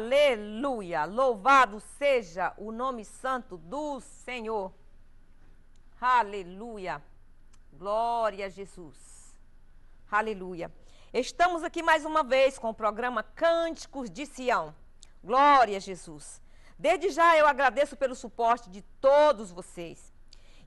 Aleluia! Louvado seja o nome santo do Senhor. Aleluia! Glória a Jesus. Aleluia! Estamos aqui mais uma vez com o programa Cânticos de Sião. Glória a Jesus. Desde já eu agradeço pelo suporte de todos vocês.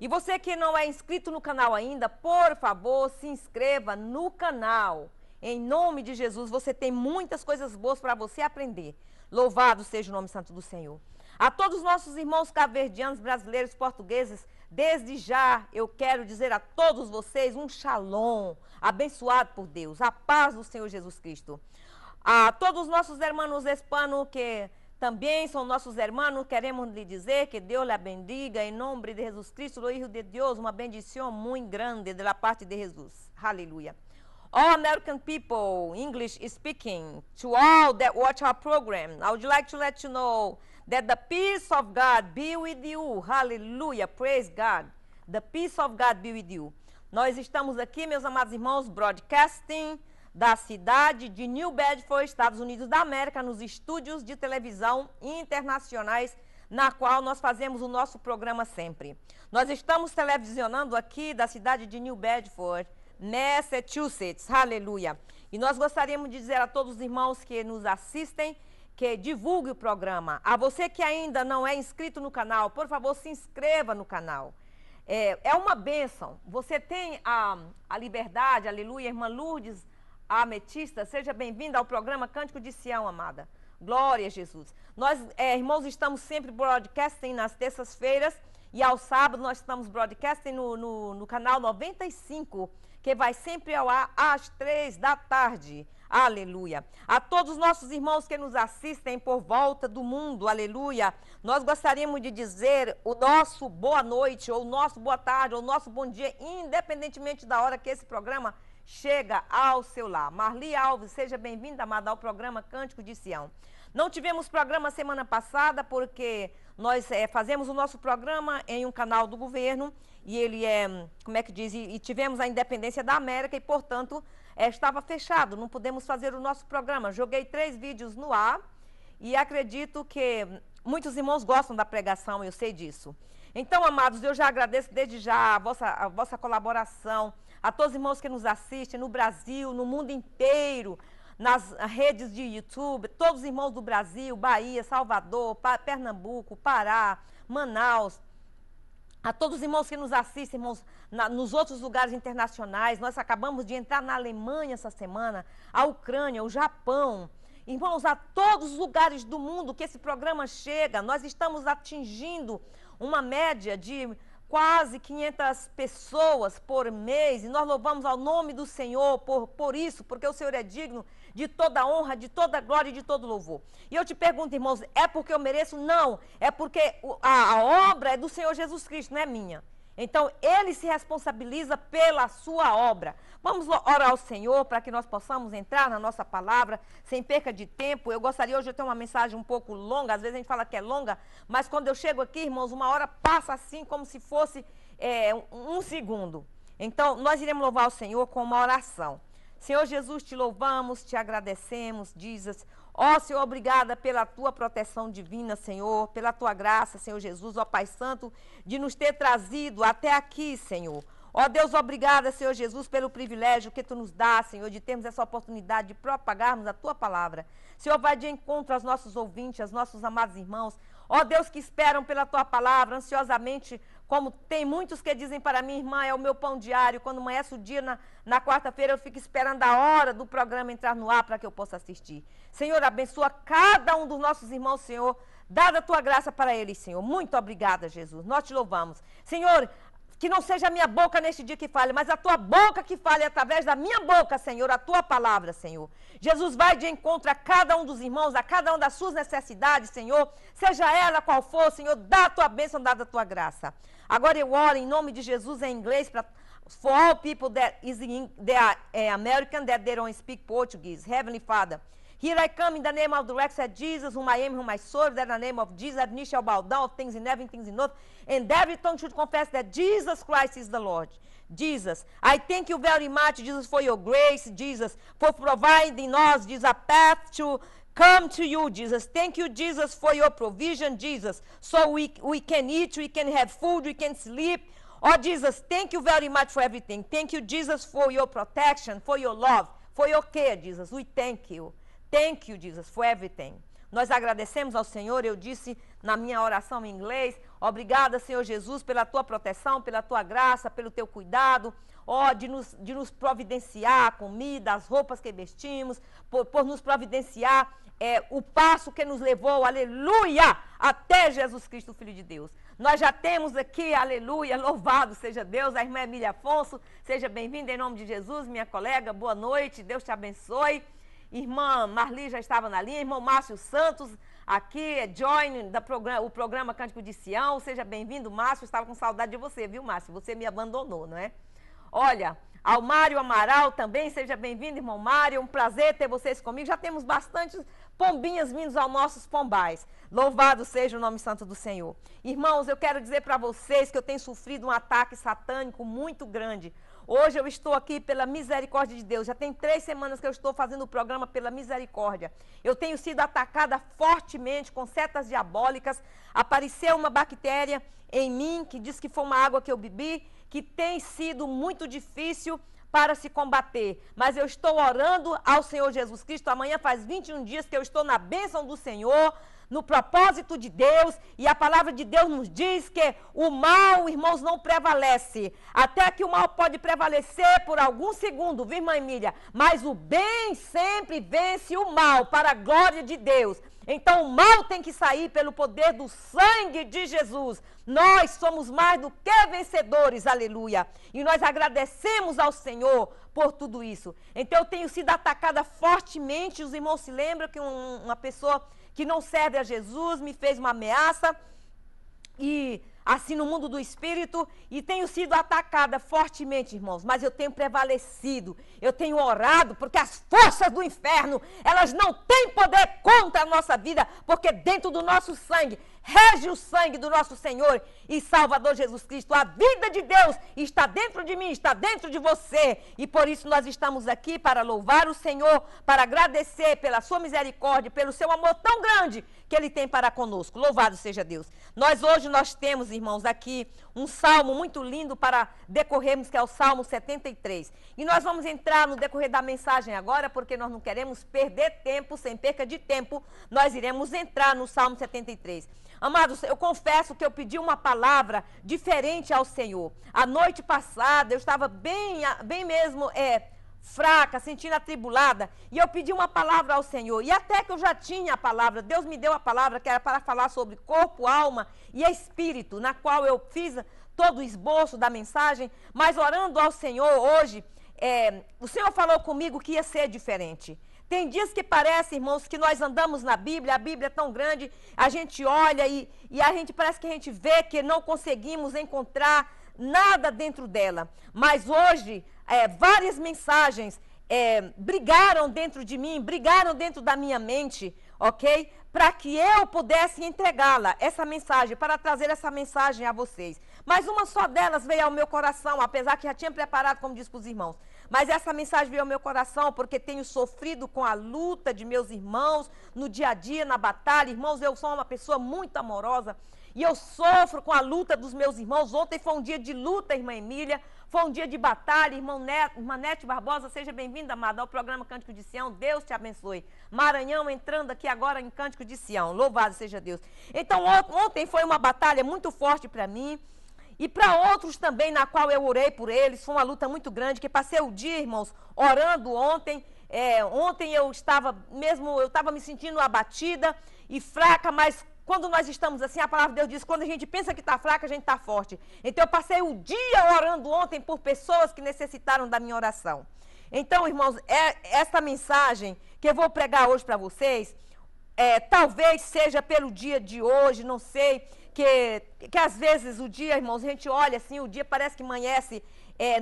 E você que não é inscrito no canal ainda, por favor, se inscreva no canal. Em nome de Jesus, você tem muitas coisas boas para você aprender. Louvado seja o nome santo do Senhor. A todos os nossos irmãos cabo-verdianos, brasileiros, portugueses, desde já eu quero dizer a todos vocês um shalom, abençoado por Deus, a paz do Senhor Jesus Cristo. A todos os nossos irmãos hispanos que também são nossos irmãos, queremos lhe dizer que Deus lhe bendiga em nome de Jesus Cristo, o Hijo de Deus, uma bendição muito grande da parte de Jesus. Aleluia. All American people, English speaking, to all that watch our program, I would like to let you know that the peace of God be with you. Hallelujah, praise God. The peace of God be with you. Nós estamos aqui, meus amados irmãos, broadcasting da cidade de New Bedford, Estados Unidos da América, nos estúdios de televisão internacionais, na qual nós fazemos o nosso programa sempre. Nós estamos televisionando aqui da cidade de New Bedford, Massachusetts, aleluia. E nós gostaríamos de dizer a todos os irmãos que nos assistem, que divulgue o programa. A você que ainda não é inscrito no canal, por favor, se inscreva no canal. É uma bênção. Você tem a liberdade, aleluia, irmã Lourdes, a ametista, seja bem-vinda ao programa Cântico de Sião, amada. Glória a Jesus. Nós, irmãos, estamos sempre broadcasting nas terças-feiras e ao sábado nós estamos broadcasting no canal 95, que vai sempre ao ar às 3 da tarde. Aleluia. A todos os nossos irmãos que nos assistem por volta do mundo, aleluia, nós gostaríamos de dizer o nosso boa noite, ou o nosso boa tarde, ou o nosso bom dia, independentemente da hora que esse programa chega ao seu lar. Marli Alves, seja bem-vinda, amada, ao programa Cântico de Sião. Não tivemos programa semana passada porque nós fazemos o nosso programa em um canal do governo e ele como é que diz, e tivemos a independência da América e, portanto, estava fechado, não pudemos fazer o nosso programa. Joguei 3 vídeos no ar e acredito que muitos irmãos gostam da pregação, eu sei disso. Então, amados, eu já agradeço desde já a vossa colaboração, a todos os irmãos que nos assistem no Brasil, no mundo inteiro, nas redes de YouTube, todos os irmãos do Brasil, Bahia, Salvador, Pernambuco, Pará, Manaus, a todos os irmãos que nos assistem, irmãos, nos outros lugares internacionais. Nós acabamos de entrar na Alemanha essa semana, a Ucrânia, o Japão. Irmãos, a todos os lugares do mundo que esse programa chega, nós estamos atingindo uma média de quase 500 pessoas por mês, e nós louvamos ao nome do Senhor por isso, porque o Senhor é digno de toda honra, de toda glória e de todo louvor. E eu te pergunto, irmãos, é porque eu mereço? Não, é porque a obra é do Senhor Jesus Cristo, não é minha. Então, Ele se responsabiliza pela sua obra. Vamos orar ao Senhor para que nós possamos entrar na nossa palavra sem perca de tempo. Eu gostaria hoje de ter uma mensagem um pouco longa, às vezes a gente fala que é longa, mas quando eu chego aqui, irmãos, uma hora passa assim como se fosse um segundo. Então, nós iremos louvar o Senhor com uma oração. Senhor Jesus, te louvamos, te agradecemos, dizes. Ó Senhor, obrigada pela tua proteção divina, Senhor, pela tua graça, Senhor Jesus, ó Pai Santo, de nos ter trazido até aqui, Senhor. Ó Deus, obrigada, Senhor Jesus, pelo privilégio que tu nos dá, Senhor, de termos essa oportunidade de propagarmos a tua palavra. Senhor, vai de encontro aos nossos ouvintes, aos nossos amados irmãos. Ó Deus, que esperam pela tua palavra ansiosamente, como tem muitos que dizem para mim, irmã, é o meu pão diário. Quando amanhece o dia na quarta-feira, eu fico esperando a hora do programa entrar no ar para que eu possa assistir. Senhor, abençoa cada um dos nossos irmãos, Senhor. Dá a tua graça para eles, Senhor. Muito obrigada, Jesus. Nós te louvamos. Senhor, que não seja a minha boca neste dia que fale, mas a tua boca que fale através da minha boca, Senhor, a tua palavra, Senhor. Jesus, vai de encontro a cada um dos irmãos, a cada um das suas necessidades, Senhor. Seja ela qual for, Senhor, dá a tua bênção, dá a tua graça. Agora eu oro em nome de Jesus em inglês para for all people that are American that they don't speak Portuguese. Heavenly Father, here I come in the name of the Lord Jesus, whom I am, whom I serve, that in the name of Jesus, every knee shall bow down of things in heaven, things in earth, and every tongue should confess that Jesus Christ is the Lord. Jesus, I thank you very much, Jesus, for your grace, Jesus, for providing us, Jesus, a path come to you, Jesus. Thank you, Jesus, for your provision, Jesus. So we can eat, we can have food, we can sleep. Oh, Jesus, thank you very much for everything. Thank you, Jesus, for your protection, for your love, for your care, Jesus. We thank you. Thank you, Jesus, for everything. Nós agradecemos ao Senhor, eu disse na minha oração em inglês, obrigada, Senhor Jesus, pela tua proteção, pela tua graça, pelo teu cuidado, de nos providenciar a comida, as roupas que vestimos, por nos providenciar o passo que nos levou, aleluia, até Jesus Cristo, Filho de Deus. Nós já temos aqui, aleluia, louvado seja Deus, a irmã Emília Afonso, seja bem-vinda em nome de Jesus, minha colega, boa noite, Deus te abençoe. Irmã Marli já estava na linha, irmão Márcio Santos, aqui, join o programa Cântico de Sião, seja bem-vindo, Márcio, estava com saudade de você, viu, Márcio? Você me abandonou, não é? Olha, ao Mário Amaral também, seja bem-vindo, irmão Mário, um prazer ter vocês comigo, já temos bastantes pombinhas vindos aos nossos pombais, louvado seja o nome santo do Senhor. Irmãos, eu quero dizer para vocês que eu tenho sofrido um ataque satânico muito grande. Hoje eu estou aqui pela misericórdia de Deus. Já tem 3 semanas que eu estou fazendo o programa pela misericórdia. Eu tenho sido atacada fortemente com setas diabólicas. Apareceu uma bactéria em mim que diz que foi uma água que eu bebi, que tem sido muito difícil para se combater. Mas eu estou orando ao Senhor Jesus Cristo. Amanhã faz 21 dias que eu estou na bênção do Senhor, no propósito de Deus, e a palavra de Deus nos diz que o mal, irmãos, não prevalece. Até que o mal pode prevalecer por algum segundo, viu, irmã Emília? Mas o bem sempre vence o mal, para a glória de Deus. Então o mal tem que sair pelo poder do sangue de Jesus. Nós somos mais do que vencedores, aleluia. E nós agradecemos ao Senhor por tudo isso. Então eu tenho sido atacada fortemente. Os irmãos se lembram que uma pessoa que não serve a Jesus me fez uma ameaça, e assim no mundo do espírito, e tenho sido atacada fortemente, irmãos, mas eu tenho prevalecido, eu tenho orado, porque as forças do inferno, elas não têm poder contra a nossa vida, porque dentro do nosso sangue, rege o sangue do nosso Senhor e Salvador Jesus Cristo. A vida de Deus está dentro de mim, está dentro de você, e por isso nós estamos aqui para louvar o Senhor, para agradecer pela sua misericórdia, pelo seu amor tão grande que Ele tem para conosco. Louvado seja Deus. Hoje nós temos, irmãos, aqui um salmo muito lindo para decorrermos, que é o Salmo 73. E nós vamos entrar no decorrer da mensagem agora, porque nós não queremos perder tempo, sem perca de tempo, nós iremos entrar no Salmo 73. Amados, eu confesso que eu pedi uma palavra diferente ao Senhor. A noite passada eu estava bem mesmo fraca, sentindo atribulada, e eu pedi uma palavra ao Senhor. E até que eu já tinha a palavra, Deus me deu a palavra que era para falar sobre corpo, alma e espírito, na qual eu fiz todo o esboço da mensagem, mas orando ao Senhor hoje, o Senhor falou comigo que ia ser diferente. Tem dias que parece, irmãos, que nós andamos na Bíblia, a Bíblia é tão grande, a gente olha e a gente parece que a gente vê que não conseguimos encontrar nada dentro dela. Mas hoje, várias mensagens brigaram dentro de mim, brigaram dentro da minha mente, ok? Para que eu pudesse entregá-la, essa mensagem, para trazer essa mensagem a vocês. Mas uma só delas veio ao meu coração, apesar que já tinha preparado, como disse para os irmãos. Mas essa mensagem veio ao meu coração porque tenho sofrido com a luta de meus irmãos no dia a dia, na batalha. Irmãos, eu sou uma pessoa muito amorosa e eu sofro com a luta dos meus irmãos. Ontem foi um dia de luta, irmã Emília, foi um dia de batalha. Irmã Nete Barbosa, seja bem-vinda, amada, ao programa Cântico de Sião. Deus te abençoe. Maranhão entrando aqui agora em Cântico de Sião. Louvado seja Deus. Então, ontem foi uma batalha muito forte para mim. E para outros também, na qual eu orei por eles, foi uma luta muito grande, que passei o dia, irmãos, orando ontem. Ontem eu estava me sentindo abatida e fraca, mas quando nós estamos assim, a palavra de Deus diz, quando a gente pensa que está fraca, a gente está forte. Então eu passei o dia orando ontem por pessoas que necessitaram da minha oração. Então, irmãos, essa mensagem que eu vou pregar hoje para vocês, talvez seja pelo dia de hoje, não sei, que às vezes o dia, irmãos, a gente olha assim, o dia parece que amanhece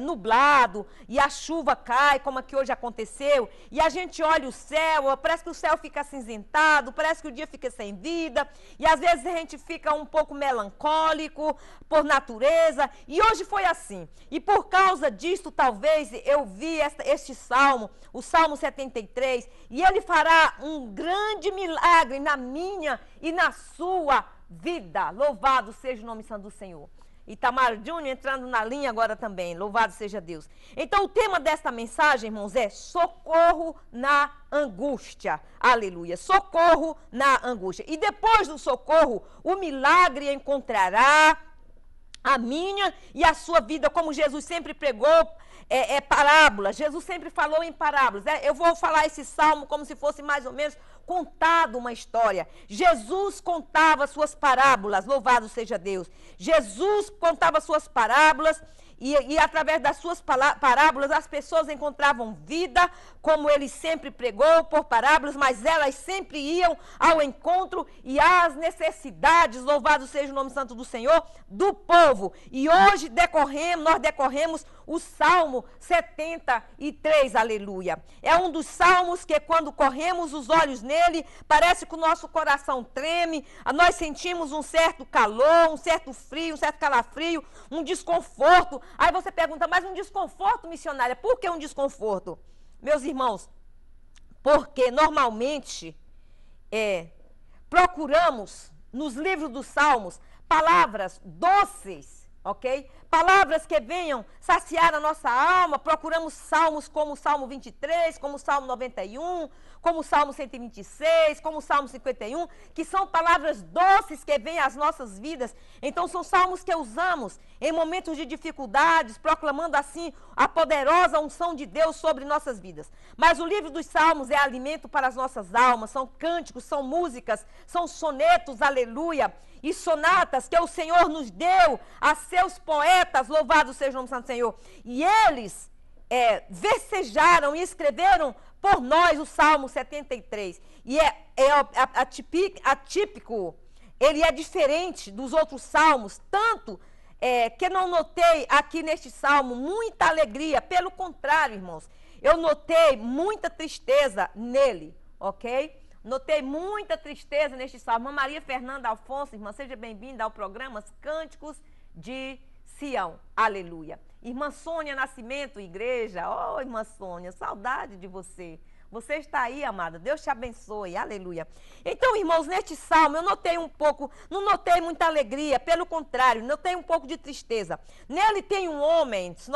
nublado e a chuva cai, como aqui hoje aconteceu, e a gente olha o céu, parece que o céu fica acinzentado, parece que o dia fica sem vida, e às vezes a gente fica um pouco melancólico por natureza, e hoje foi assim. E por causa disso, talvez eu vi este salmo, o Salmo 73, e ele fará um grande milagre na minha e na sua vida. Louvado seja o nome santo do Senhor. Itamar Júnior entrando na linha agora também, louvado seja Deus. Então o tema desta mensagem, irmãos, é socorro na angústia, aleluia, socorro na angústia. E depois do socorro, o milagre encontrará a minha e a sua vida, como Jesus sempre pregou, parábolas, Jesus sempre falou em parábolas. Eu vou falar esse salmo como se fosse mais ou menos contado uma história. Jesus contava suas parábolas, louvado seja Deus. Jesus contava suas parábolas e através das suas parábolas as pessoas encontravam vida, como ele sempre pregou por parábolas, mas elas sempre iam ao encontro e às necessidades, louvado seja o nome santo do Senhor, do povo. E hoje nós decorremos o Salmo 73, aleluia. É um dos salmos que quando corremos os olhos nele, parece que o nosso coração treme, nós sentimos um certo calor, um certo frio, um certo calafrio, um desconforto. Aí você pergunta, mas um desconforto, missionária, por que um desconforto? Meus irmãos, porque normalmente procuramos nos livros dos salmos palavras doces, ok? Palavras que venham saciar a nossa alma. Procuramos salmos como o Salmo 23, como o Salmo 91, como o Salmo 126, como o Salmo 51, que são palavras doces que vêm às nossas vidas. Então são salmos que usamos em momentos de dificuldades, proclamando assim a poderosa unção de Deus sobre nossas vidas. Mas o livro dos salmos é alimento para as nossas almas, são cânticos, são músicas, são sonetos, aleluia, e sonatas que o Senhor nos deu a seus poetas, louvado seja o nome do Santo Senhor. E eles versejaram e escreveram por nós o Salmo 73. E atípico, ele é diferente dos outros salmos, tanto que não notei aqui neste salmo muita alegria. Pelo contrário, irmãos, eu notei muita tristeza nele, ok? Notei muita tristeza neste salmo. Maria Fernanda Alfonso, irmã, seja bem-vinda ao programa Cânticos de Sião. Aleluia. Irmã Sônia Nascimento, igreja. Oh, irmã Sônia, saudade de você. Você está aí, amada. Deus te abençoe. Aleluia. Então, irmãos, neste salmo eu notei não notei muita alegria, pelo contrário, notei um pouco de tristeza. Nele tem um homem, se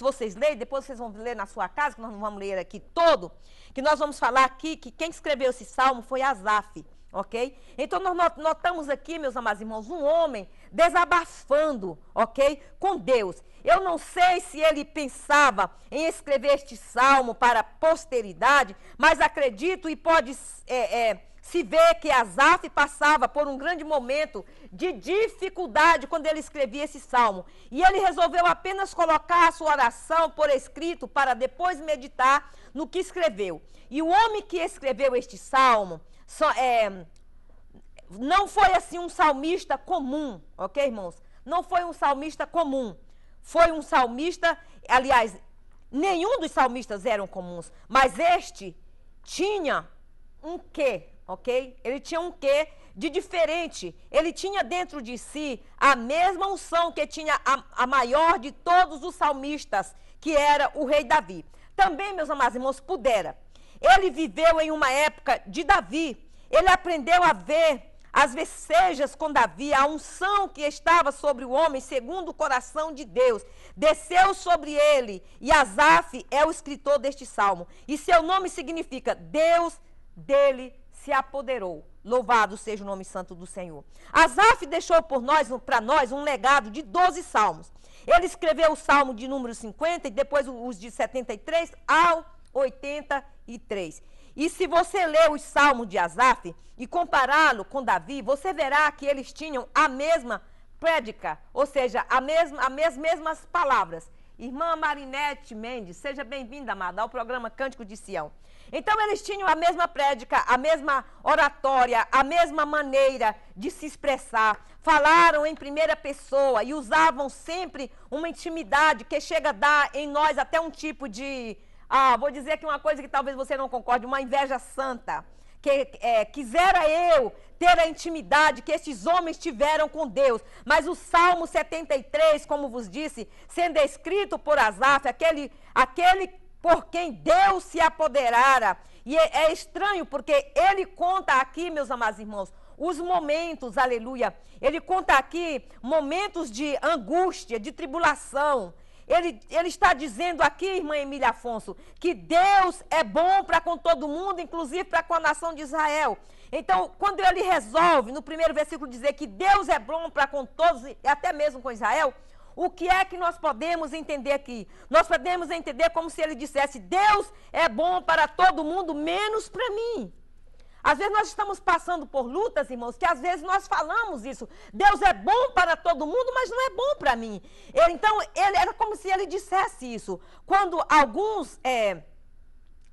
vocês lerem, depois vocês vão ler na sua casa, que nós não vamos ler aqui todo, que nós vamos falar aqui que quem escreveu esse salmo foi Asaf, ok? Então nós notamos aqui, meus amados irmãos, um homem desabafando, ok? Com Deus. Eu não sei se ele pensava em escrever este salmo para a posteridade, mas acredito e pode se ver que Asaf passava por um grande momento de dificuldade quando ele escrevia esse salmo. E ele resolveu apenas colocar a sua oração por escrito para depois meditar no que escreveu. E o homem que escreveu este salmo não foi assim um salmista comum, ok, irmãos? Não foi um salmista comum. Foi um salmista, aliás, nenhum dos salmistas eram comuns, mas este tinha um quê, ok? Ele tinha um quê de diferente. Ele tinha dentro de si a mesma unção que tinha a maior de todos os salmistas, que era o rei Davi. Também, meus amados irmãos, pudera. Ele viveu em uma época de Davi. Ele aprendeu a ver as vecejas com Davi, a unção que estava sobre o homem, segundo o coração de Deus, desceu sobre ele. E Asaf é o escritor deste salmo. E seu nome significa Deus dele se apoderou. Louvado seja o nome santo do Senhor. Asaf deixou para nós um legado de 12 salmos. Ele escreveu o salmo de número 50 e depois os de 73 ao 83. E se você ler os salmos de Asaf e compará-lo com Davi, você verá que eles tinham a mesma prédica, ou seja, as mesmas palavras. Irmã Marinete Mendes, seja bem-vinda, amada, ao programa Cântico de Sião. Então, eles tinham a mesma prédica, a mesma oratória, a mesma maneira de se expressar. Falaram em primeira pessoa e usavam sempre uma intimidade que chega a dar em nós até um tipo de... vou dizer aqui uma coisa que talvez você não concorde, uma inveja santa. Quisera eu ter a intimidade que esses homens tiveram com Deus. Mas o Salmo 73, como vos disse, sendo escrito por Asaf, aquele por quem Deus se apoderara. E é estranho porque ele conta aqui, meus amados irmãos, os momentos, aleluia. Ele conta aqui momentos de angústia, de tribulação. Ele está dizendo aqui, irmã Emília Afonso, que Deus é bom para com todo mundo, inclusive para com a nação de Israel. Então, quando ele resolve, no primeiro versículo, dizer que Deus é bom para com todos, e até mesmo com Israel, o que é que nós podemos entender aqui? Nós podemos entender como se ele dissesse, Deus é bom para todo mundo, menos para mim. Às vezes nós estamos passando por lutas, irmãos, que às vezes nós falamos isso. Deus é bom para todo mundo, mas não é bom para mim. Então, era como se ele dissesse isso. Quando alguns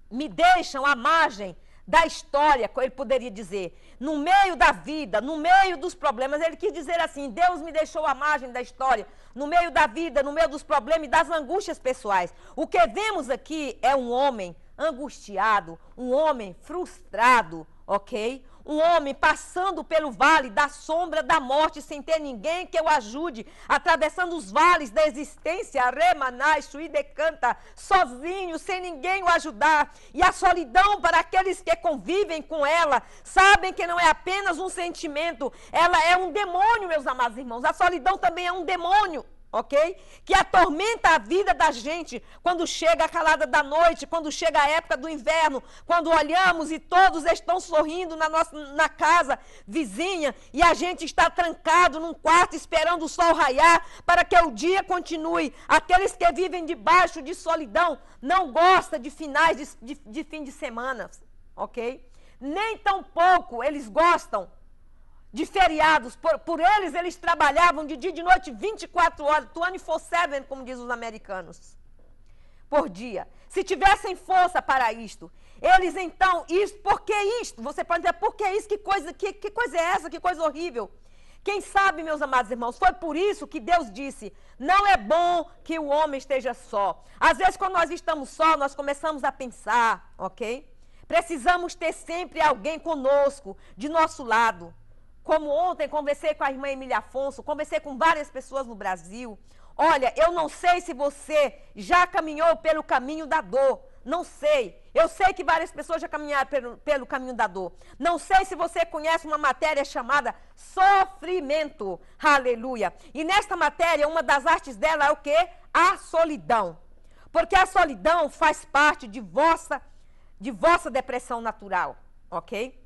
me deixam à margem da história, ele poderia dizer, no meio da vida, no meio dos problemas, ele quis dizer assim, Deus me deixou à margem da história, no meio da vida, no meio dos problemas e das angústias pessoais. O que vemos aqui é um homem angustiado, um homem frustrado, ok? Um homem passando pelo vale da sombra da morte, sem ter ninguém que o ajude, atravessando os vales da existência, Remanai, Suidecanta, sozinho, sem ninguém o ajudar. E a solidão para aqueles que convivem com ela, sabem que não é apenas um sentimento, ela é um demônio, meus amados irmãos. A solidão também é um demônio. Ok? Que atormenta a vida da gente quando chega a calada da noite, quando chega a época do inverno, quando olhamos e todos estão sorrindo na casa vizinha e a gente está trancado num quarto esperando o sol raiar para que o dia continue. Aqueles que vivem debaixo de solidão não gostam de finais de fim de semana, ok? Nem tão pouco eles gostam de feriados, por eles trabalhavam de dia e de noite 24 horas, 24/7, como dizem os americanos, por dia. Se tivessem força para isto, eles então, por que isto? Você pode dizer, por que isso? Que coisa é essa? Que coisa horrível. Quem sabe, meus amados irmãos, foi por isso que Deus disse, não é bom que o homem esteja só. Às vezes, quando nós estamos só, nós começamos a pensar, ok? Precisamos ter sempre alguém conosco, de nosso lado. Como ontem conversei com a irmã Emília Afonso, conversei com várias pessoas no Brasil. Olha, eu não sei se você já caminhou pelo caminho da dor. Não sei. Eu sei que várias pessoas já caminharam pelo caminho da dor. Não sei se você conhece uma matéria chamada sofrimento. Aleluia. E nesta matéria, uma das artes dela é o quê? A solidão. Porque a solidão faz parte de vossa depressão natural. Ok?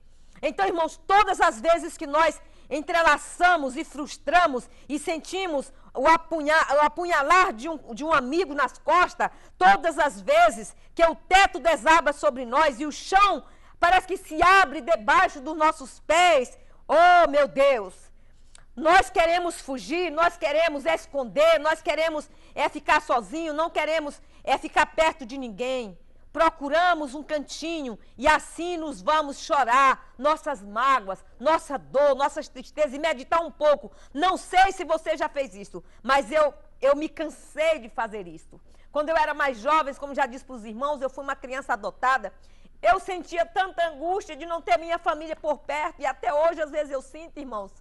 Então, irmãos, todas as vezes que nós entrelaçamos e frustramos e sentimos o apunhalar de um amigo nas costas, todas as vezes que o teto desaba sobre nós e o chão parece que se abre debaixo dos nossos pés, oh meu Deus, nós queremos fugir, nós queremos esconder, nós queremos ficar sozinho, não queremos ficar perto de ninguém. Procuramos um cantinho e assim nos vamos chorar nossas mágoas, nossa dor, nossas tristezas e meditar um pouco. Não sei se você já fez isso, mas eu me cansei de fazer isso. Quando eu era mais jovem, como já disse para os irmãos, eu fui uma criança adotada. Eu sentia tanta angústia de não ter minha família por perto e até hoje às vezes eu sinto, irmãos.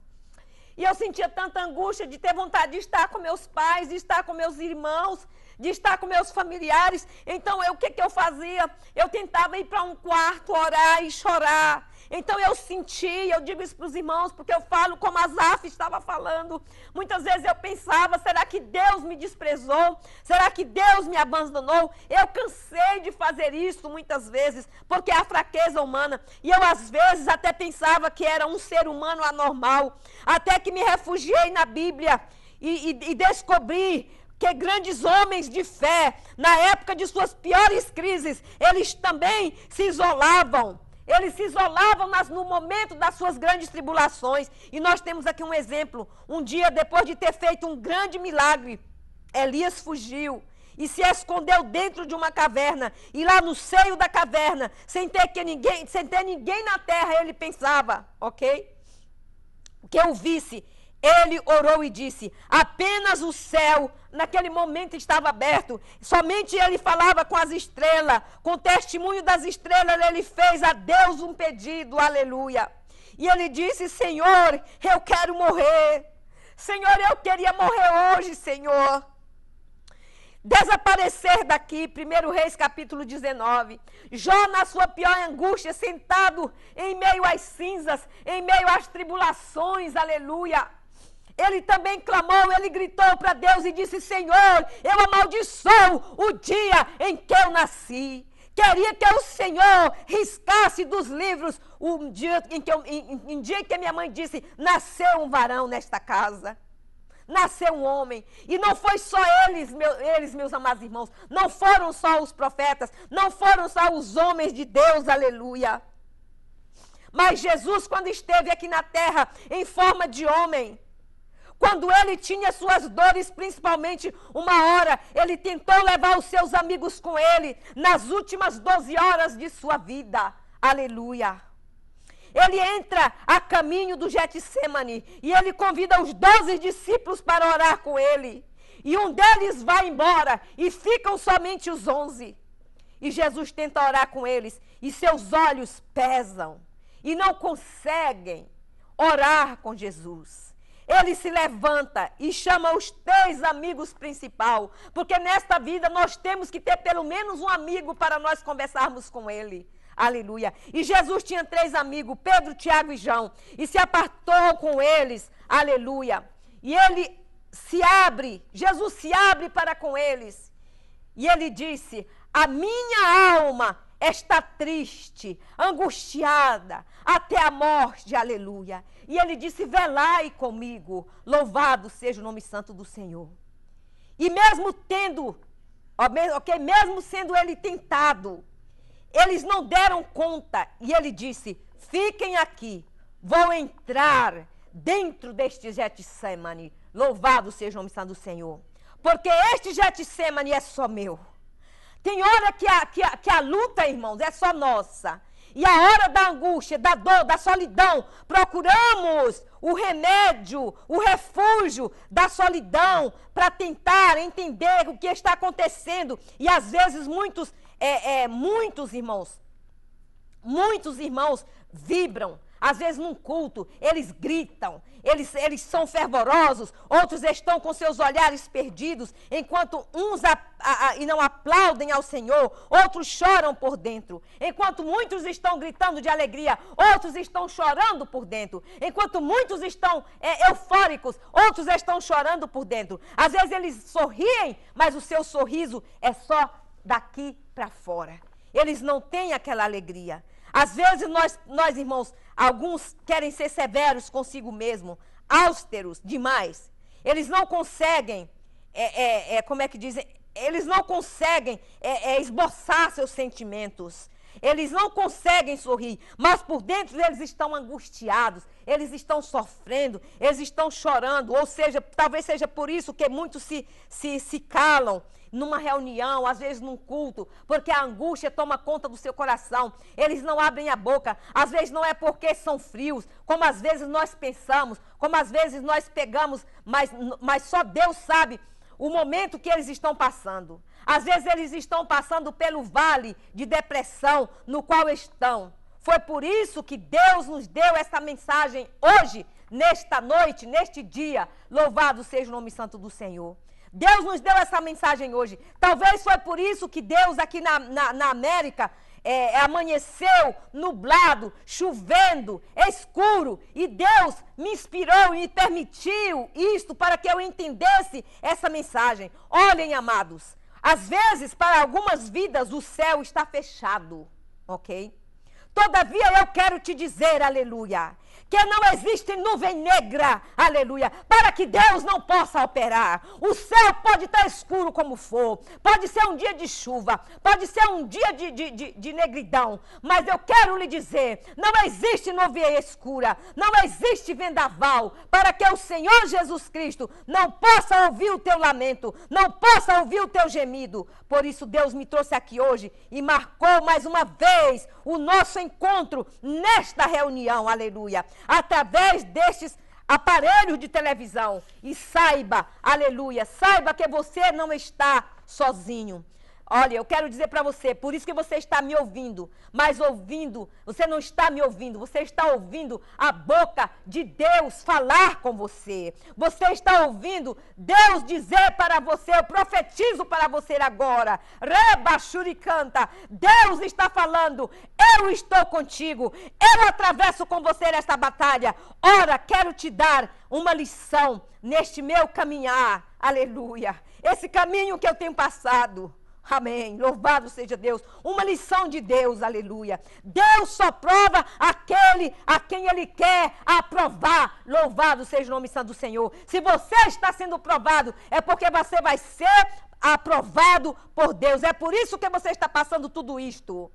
E eu sentia tanta angústia de ter vontade de estar com meus pais, de estar com meus irmãos, de estar com meus familiares. Então, o que eu fazia? Eu tentava ir para um quarto, orar e chorar. Então, eu sentia, eu digo isso para os irmãos, porque eu falo como Asaf estava falando. Muitas vezes eu pensava, será que Deus me desprezou? Será que Deus me abandonou? Eu cansei de fazer isso muitas vezes, porque é a fraqueza humana. E eu, às vezes, até pensava que era um ser humano anormal. Até que me refugiei na Bíblia e descobri que grandes homens de fé, na época de suas piores crises, eles também se isolavam. Eles se isolavam no momento das suas grandes tribulações. E nós temos aqui um exemplo. Um dia, depois de ter feito um grande milagre, Elias fugiu. e se escondeu dentro de uma caverna. E lá no seio da caverna, sem ter ninguém na terra, ele pensava, ok? Que eu visse. Ele orou e disse, apenas o céu, naquele momento estava aberto, somente ele falava com as estrelas, com o testemunho das estrelas, ele fez a Deus um pedido, aleluia. E ele disse, Senhor, eu quero morrer, Senhor, eu queria morrer hoje, Senhor. Desaparecer daqui, 1 Reis capítulo 19, Jó na sua pior angústia, sentado em meio às cinzas, em meio às tribulações, aleluia. Ele também clamou, ele gritou para Deus e disse, Senhor, eu amaldiçoo o dia em que eu nasci. Queria que o Senhor riscasse dos livros um dia em que minha mãe disse, nasceu um varão nesta casa. Nasceu um homem, e não foi só eles, meus amados irmãos, não foram só os profetas, não foram só os homens de Deus, aleluia. Mas Jesus, quando esteve aqui na terra, em forma de homem, quando ele tinha suas dores, principalmente uma hora, ele tentou levar os seus amigos com ele, nas últimas 12 horas de sua vida, aleluia. Ele entra a caminho do Getsêmani e ele convida os 12 discípulos para orar com ele. E um deles vai embora e ficam somente os 11. E Jesus tenta orar com eles e seus olhos pesam e não conseguem orar com Jesus. Ele se levanta e chama os 3 amigos principais, porque nesta vida nós temos que ter pelo menos um amigo para nós conversarmos com ele. Aleluia. E Jesus tinha 3 amigos, Pedro, Tiago e João, e se apartou com eles, aleluia. E ele se abre, Jesus se abre para com eles, e ele disse, a minha alma está triste, angustiada, até a morte, aleluia. E ele disse, velai comigo, louvado seja o nome santo do Senhor. E mesmo mesmo sendo ele tentado, eles não deram conta, e ele disse, fiquem aqui, vou entrar dentro deste Getsêmani, louvado seja o nome santo do Senhor, porque este Getsêmani é só meu. Tem hora que a luta, irmãos, é só nossa, e a hora da angústia, da dor, da solidão, procuramos o remédio, o refúgio da solidão, para tentar entender o que está acontecendo, e às vezes muitos irmãos vibram, às vezes num culto, eles gritam, eles são fervorosos, outros estão com seus olhares perdidos, enquanto uns e não aplaudem ao Senhor, outros choram por dentro, enquanto muitos estão gritando de alegria, outros estão chorando por dentro, enquanto muitos estão eufóricos, outros estão chorando por dentro. Às vezes eles sorriem, mas o seu sorriso é só daqui para fora. Eles não têm aquela alegria. Às vezes nós, irmãos, alguns querem ser severos consigo mesmo, austeros demais. Eles não conseguem, como é que dizem? Eles não conseguem esboçar seus sentimentos. Eles não conseguem sorrir, mas por dentro eles estão angustiados, eles estão sofrendo, eles estão chorando. Ou seja, talvez seja por isso que muitos se calam numa reunião, às vezes num culto, porque a angústia toma conta do seu coração. Eles não abrem a boca, às vezes não é porque são frios, como às vezes nós pensamos, como às vezes nós pegamos, mas só Deus sabe o momento que eles estão passando. Às vezes eles estão passando pelo vale de depressão no qual estão. Foi por isso que Deus nos deu essa mensagem hoje, nesta noite, neste dia. Louvado seja o nome santo do Senhor. Deus nos deu essa mensagem hoje. Talvez foi por isso que Deus aqui na América amanheceu nublado, chovendo, escuro. E Deus me inspirou e me permitiu isto para que eu entendesse essa mensagem. Olhem, amados, às vezes para algumas vidas o céu está fechado, ok? Todavia eu quero te dizer, aleluia, que não existe nuvem negra, aleluia, para que Deus não possa operar. O céu pode estar escuro como for, pode ser um dia de chuva, pode ser um dia de negridão, mas eu quero lhe dizer, não existe nuvem escura, não existe vendaval, para que o Senhor Jesus Cristo não possa ouvir o teu lamento, não possa ouvir o teu gemido. Por isso Deus me trouxe aqui hoje e marcou mais uma vez o nosso encontro nesta reunião, aleluia, através destes aparelhos de televisão. E saiba, aleluia, saiba que você não está sozinho. Olha, eu quero dizer para você, por isso que você está me ouvindo, mas ouvindo, você não está me ouvindo, você está ouvindo a boca de Deus falar com você. Você está ouvindo Deus dizer para você, eu profetizo para você agora, Reba Shuricanta, Deus está falando, eu estou contigo, eu atravesso com você esta batalha. Ora, quero te dar uma lição neste meu caminhar, aleluia, esse caminho que eu tenho passado. Amém, louvado seja Deus, uma lição de Deus, aleluia. Deus só prova aquele a quem Ele quer aprovar, louvado seja o nome santo do Senhor. Se você está sendo provado, é porque você vai ser aprovado por Deus, é por isso que você está passando tudo isto,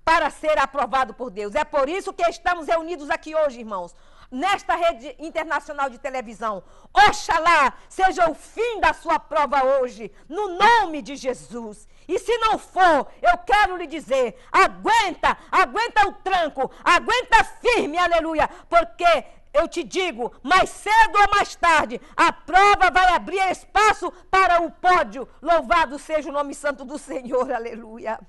para ser aprovado por Deus. É por isso que estamos reunidos aqui hoje, irmãos, nesta rede internacional de televisão. Oxalá seja o fim da sua prova hoje, no nome de Jesus. E se não for, eu quero lhe dizer, aguenta o tranco, aguenta firme, aleluia, porque eu te digo, mais cedo ou mais tarde, a prova vai abrir espaço para o pódio. Louvado seja o nome santo do Senhor, aleluia.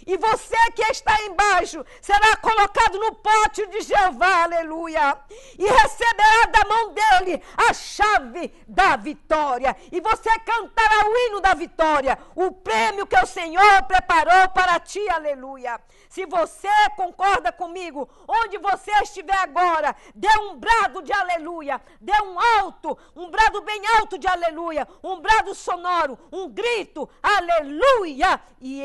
E você que está embaixo será colocado no pátio de Jeová, aleluia, e receberá da mão dele a chave da vitória, e você cantará o hino da vitória, o prêmio que o Senhor preparou para ti, aleluia. Se você concorda comigo, onde você estiver agora, dê um brado de aleluia, dê um brado bem alto de aleluia, um brado sonoro, um grito, aleluia. E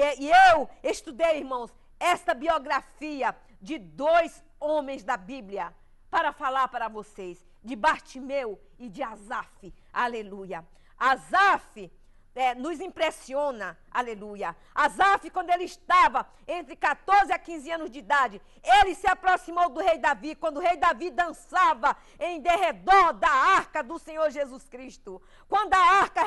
eu estudei, irmãos, esta biografia de 2 homens da Bíblia para falar para vocês, de Bartimeu e de Asaf, aleluia. Asaf nos impressiona, aleluia. Asaf, quando ele estava entre 14 a 15 anos de idade, ele se aproximou do rei Davi, quando o rei Davi dançava em derredor da arca do Senhor Jesus Cristo, quando a arca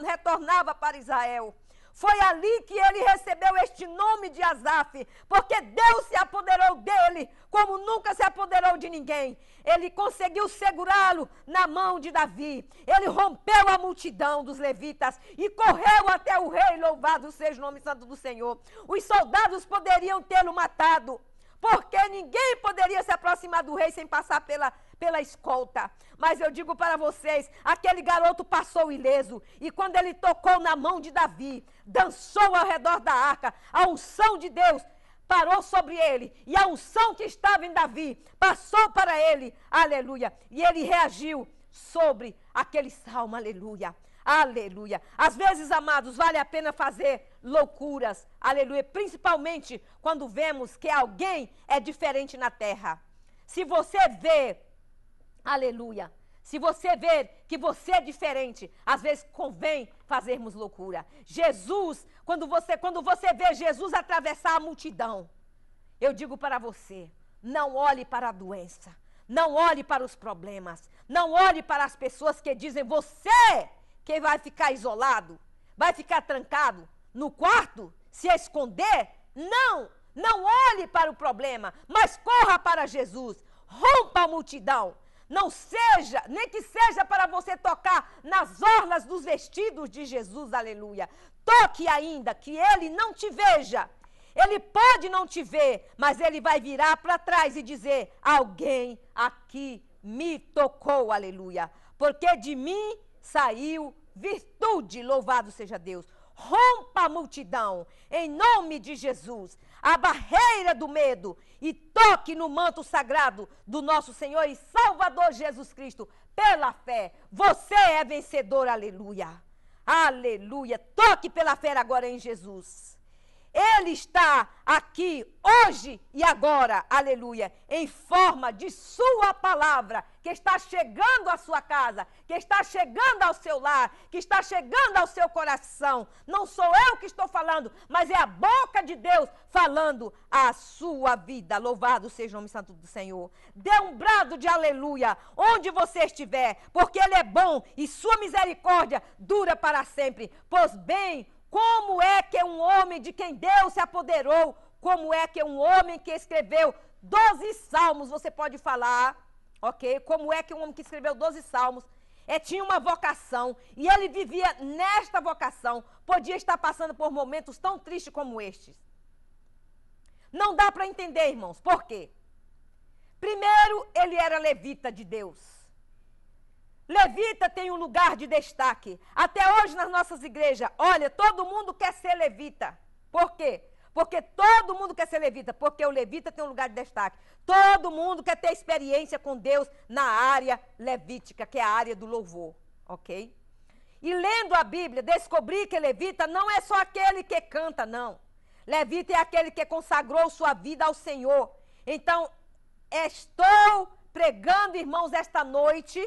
retornava para Israel. Foi ali que ele recebeu este nome de Asaf, porque Deus se apoderou dele como nunca se apoderou de ninguém. Ele conseguiu segurá-lo na mão de Davi. Ele rompeu a multidão dos levitas e correu até o rei, louvado seja o nome santo do Senhor. Os soldados poderiam tê-lo matado, porque ninguém poderia se aproximar do rei sem passar pela escolta. Mas eu digo para vocês, aquele garoto passou ileso, e quando ele tocou na mão de Davi, dançou ao redor da arca, a unção de Deus parou sobre ele, e a unção que estava em Davi passou para ele, aleluia, e ele reagiu sobre aquele salmo, aleluia. Aleluia. Às vezes, amados, vale a pena fazer loucuras, aleluia, principalmente quando vemos que alguém é diferente na terra. Se você vê, aleluia, se você vê que você é diferente, às vezes convém fazermos loucura. Jesus, quando você vê Jesus atravessar a multidão, eu digo para você, não olhe para a doença, não olhe para os problemas, não olhe para as pessoas que dizem, você que vai ficar isolado, vai ficar trancado no quarto, se esconder. Não olhe para o problema, mas corra para Jesus, rompa a multidão. Não seja, nem que seja para você tocar nas orlas dos vestidos de Jesus, aleluia. Toque ainda, que ele não te veja. Ele pode não te ver, mas ele vai virar para trás e dizer, alguém aqui me tocou, aleluia. Porque de mim saiu virtude, louvado seja Deus. Rompa a multidão, em nome de Jesus, a barreira do medo, e toque no manto sagrado do nosso Senhor e Salvador Jesus Cristo, pela fé. Você é vencedor, aleluia. Aleluia. Toque pela fé agora em Jesus. Ele está aqui hoje e agora, aleluia, em forma de sua palavra, que está chegando à sua casa, que está chegando ao seu lar, que está chegando ao seu coração. Não sou eu que estou falando, mas é a boca de Deus falando a sua vida. Louvado seja o nome santo do Senhor. Dê um brado de aleluia onde você estiver, porque Ele é bom e sua misericórdia dura para sempre. Pois bem, como é que um homem de quem Deus se apoderou, como é que um homem que escreveu 12 salmos, você pode falar, ok? Como é que um homem que escreveu 12 salmos, tinha uma vocação, e ele vivia nesta vocação, podia estar passando por momentos tão tristes como estes? Não dá para entender, irmãos, por quê? Primeiro, ele era levita de Deus. Levita tem um lugar de destaque. Até hoje nas nossas igrejas, olha, todo mundo quer ser levita. Por quê? Porque todo mundo quer ser levita, porque o levita tem um lugar de destaque. Todo mundo quer ter experiência com Deus na área levítica, que é a área do louvor, ok? E lendo a Bíblia, descobri que levita não é só aquele que canta, não. Levita é aquele que consagrou sua vida ao Senhor. Então, estou pregando, irmãos, esta noite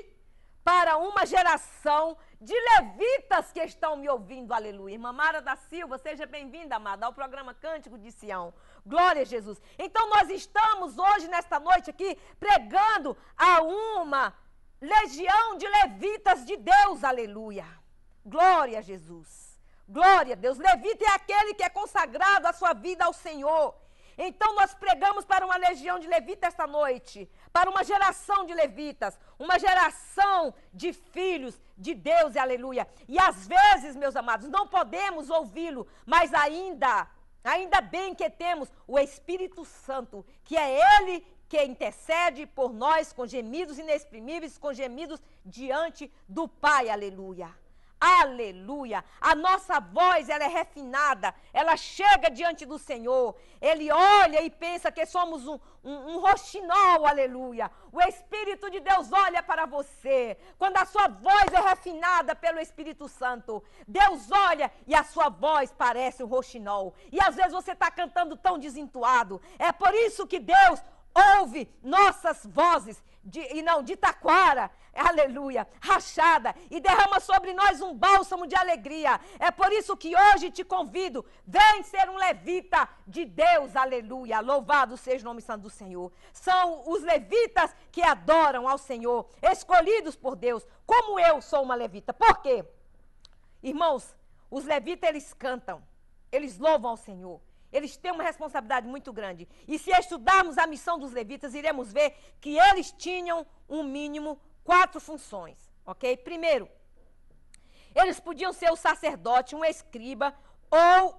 para uma geração de levitas que estão me ouvindo, aleluia. Irmã Mara da Silva, seja bem-vinda, amada, ao programa Cântico de Sião. Glória a Jesus. Então, nós estamos hoje, nesta noite aqui, pregando a uma legião de levitas de Deus, aleluia. Glória a Jesus. Glória a Deus. Levita é aquele que é consagrado a sua vida ao Senhor. Então, nós pregamos para uma legião de levitas esta noite, para uma geração de levitas, uma geração de filhos de Deus, e aleluia. E às vezes, meus amados, não podemos ouvi-lo, mas ainda bem que temos o Espírito Santo, que é Ele que intercede por nós com gemidos inexprimíveis, com gemidos diante do Pai, aleluia. Aleluia, a nossa voz, ela é refinada, ela chega diante do Senhor, Ele olha e pensa que somos um roxinol, aleluia. O Espírito de Deus olha para você, quando a sua voz é refinada pelo Espírito Santo, Deus olha e a sua voz parece um roxinol, e às vezes você está cantando tão desentoado, é por isso que Deus ouve nossas vozes, de taquara, aleluia, rachada, e derrama sobre nós um bálsamo de alegria. É por isso que hoje te convido, vem ser um levita de Deus, aleluia, louvado seja o nome santo do Senhor. São os levitas que adoram ao Senhor, escolhidos por Deus, como eu sou uma levita. Por quê? Irmãos, os levitas, eles cantam, eles louvam ao Senhor. Eles têm uma responsabilidade muito grande. E se estudarmos a missão dos levitas, iremos ver que eles tinham, um mínimo, 4 funções, ok? Primeiro, eles podiam ser o sacerdote, um escriba, ou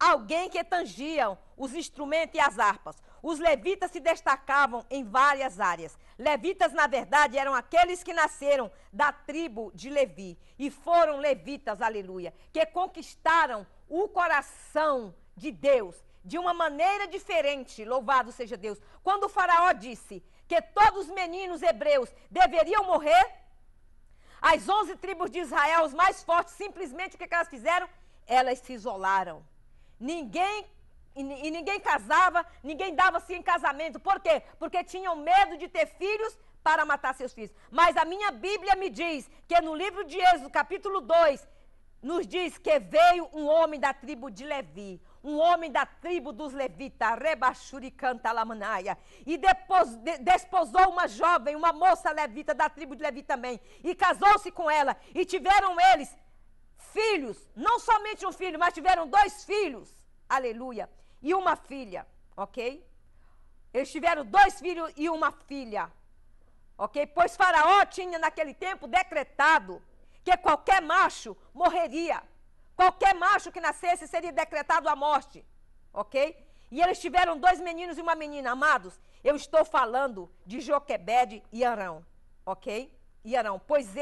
alguém que tangiam os instrumentos e as harpas. Os levitas se destacavam em várias áreas. Levitas, na verdade, eram aqueles que nasceram da tribo de Levi. E foram levitas, aleluia, que conquistaram o coração de Deus, de uma maneira diferente, louvado seja Deus. Quando o faraó disse que todos os meninos hebreus deveriam morrer, as 11 tribos de Israel, os mais fortes, simplesmente o que elas fizeram? Elas se isolaram. Ninguém casava, ninguém dava-se em casamento. Por quê? Porque tinham medo de ter filhos para matar seus filhos. Mas a minha Bíblia me diz que no livro de Êxodo, capítulo 2, nos diz que veio um homem da tribo de Levi, um homem da tribo dos levitas, Rebachuri canta Lamanaia, e desposou uma jovem, uma moça levita da tribo de Levi também, e casou-se com ela, e tiveram eles filhos, não somente um filho, mas tiveram 2 filhos, aleluia, e uma filha, ok? Eles tiveram 2 filhos e uma filha, ok? Pois Faraó tinha naquele tempo decretado que qualquer macho morreria. Qualquer macho que nascesse seria decretado a morte, ok? E eles tiveram 2 meninos e uma menina, amados. Eu estou falando de Joquebede e Arão, ok? E Arão, pois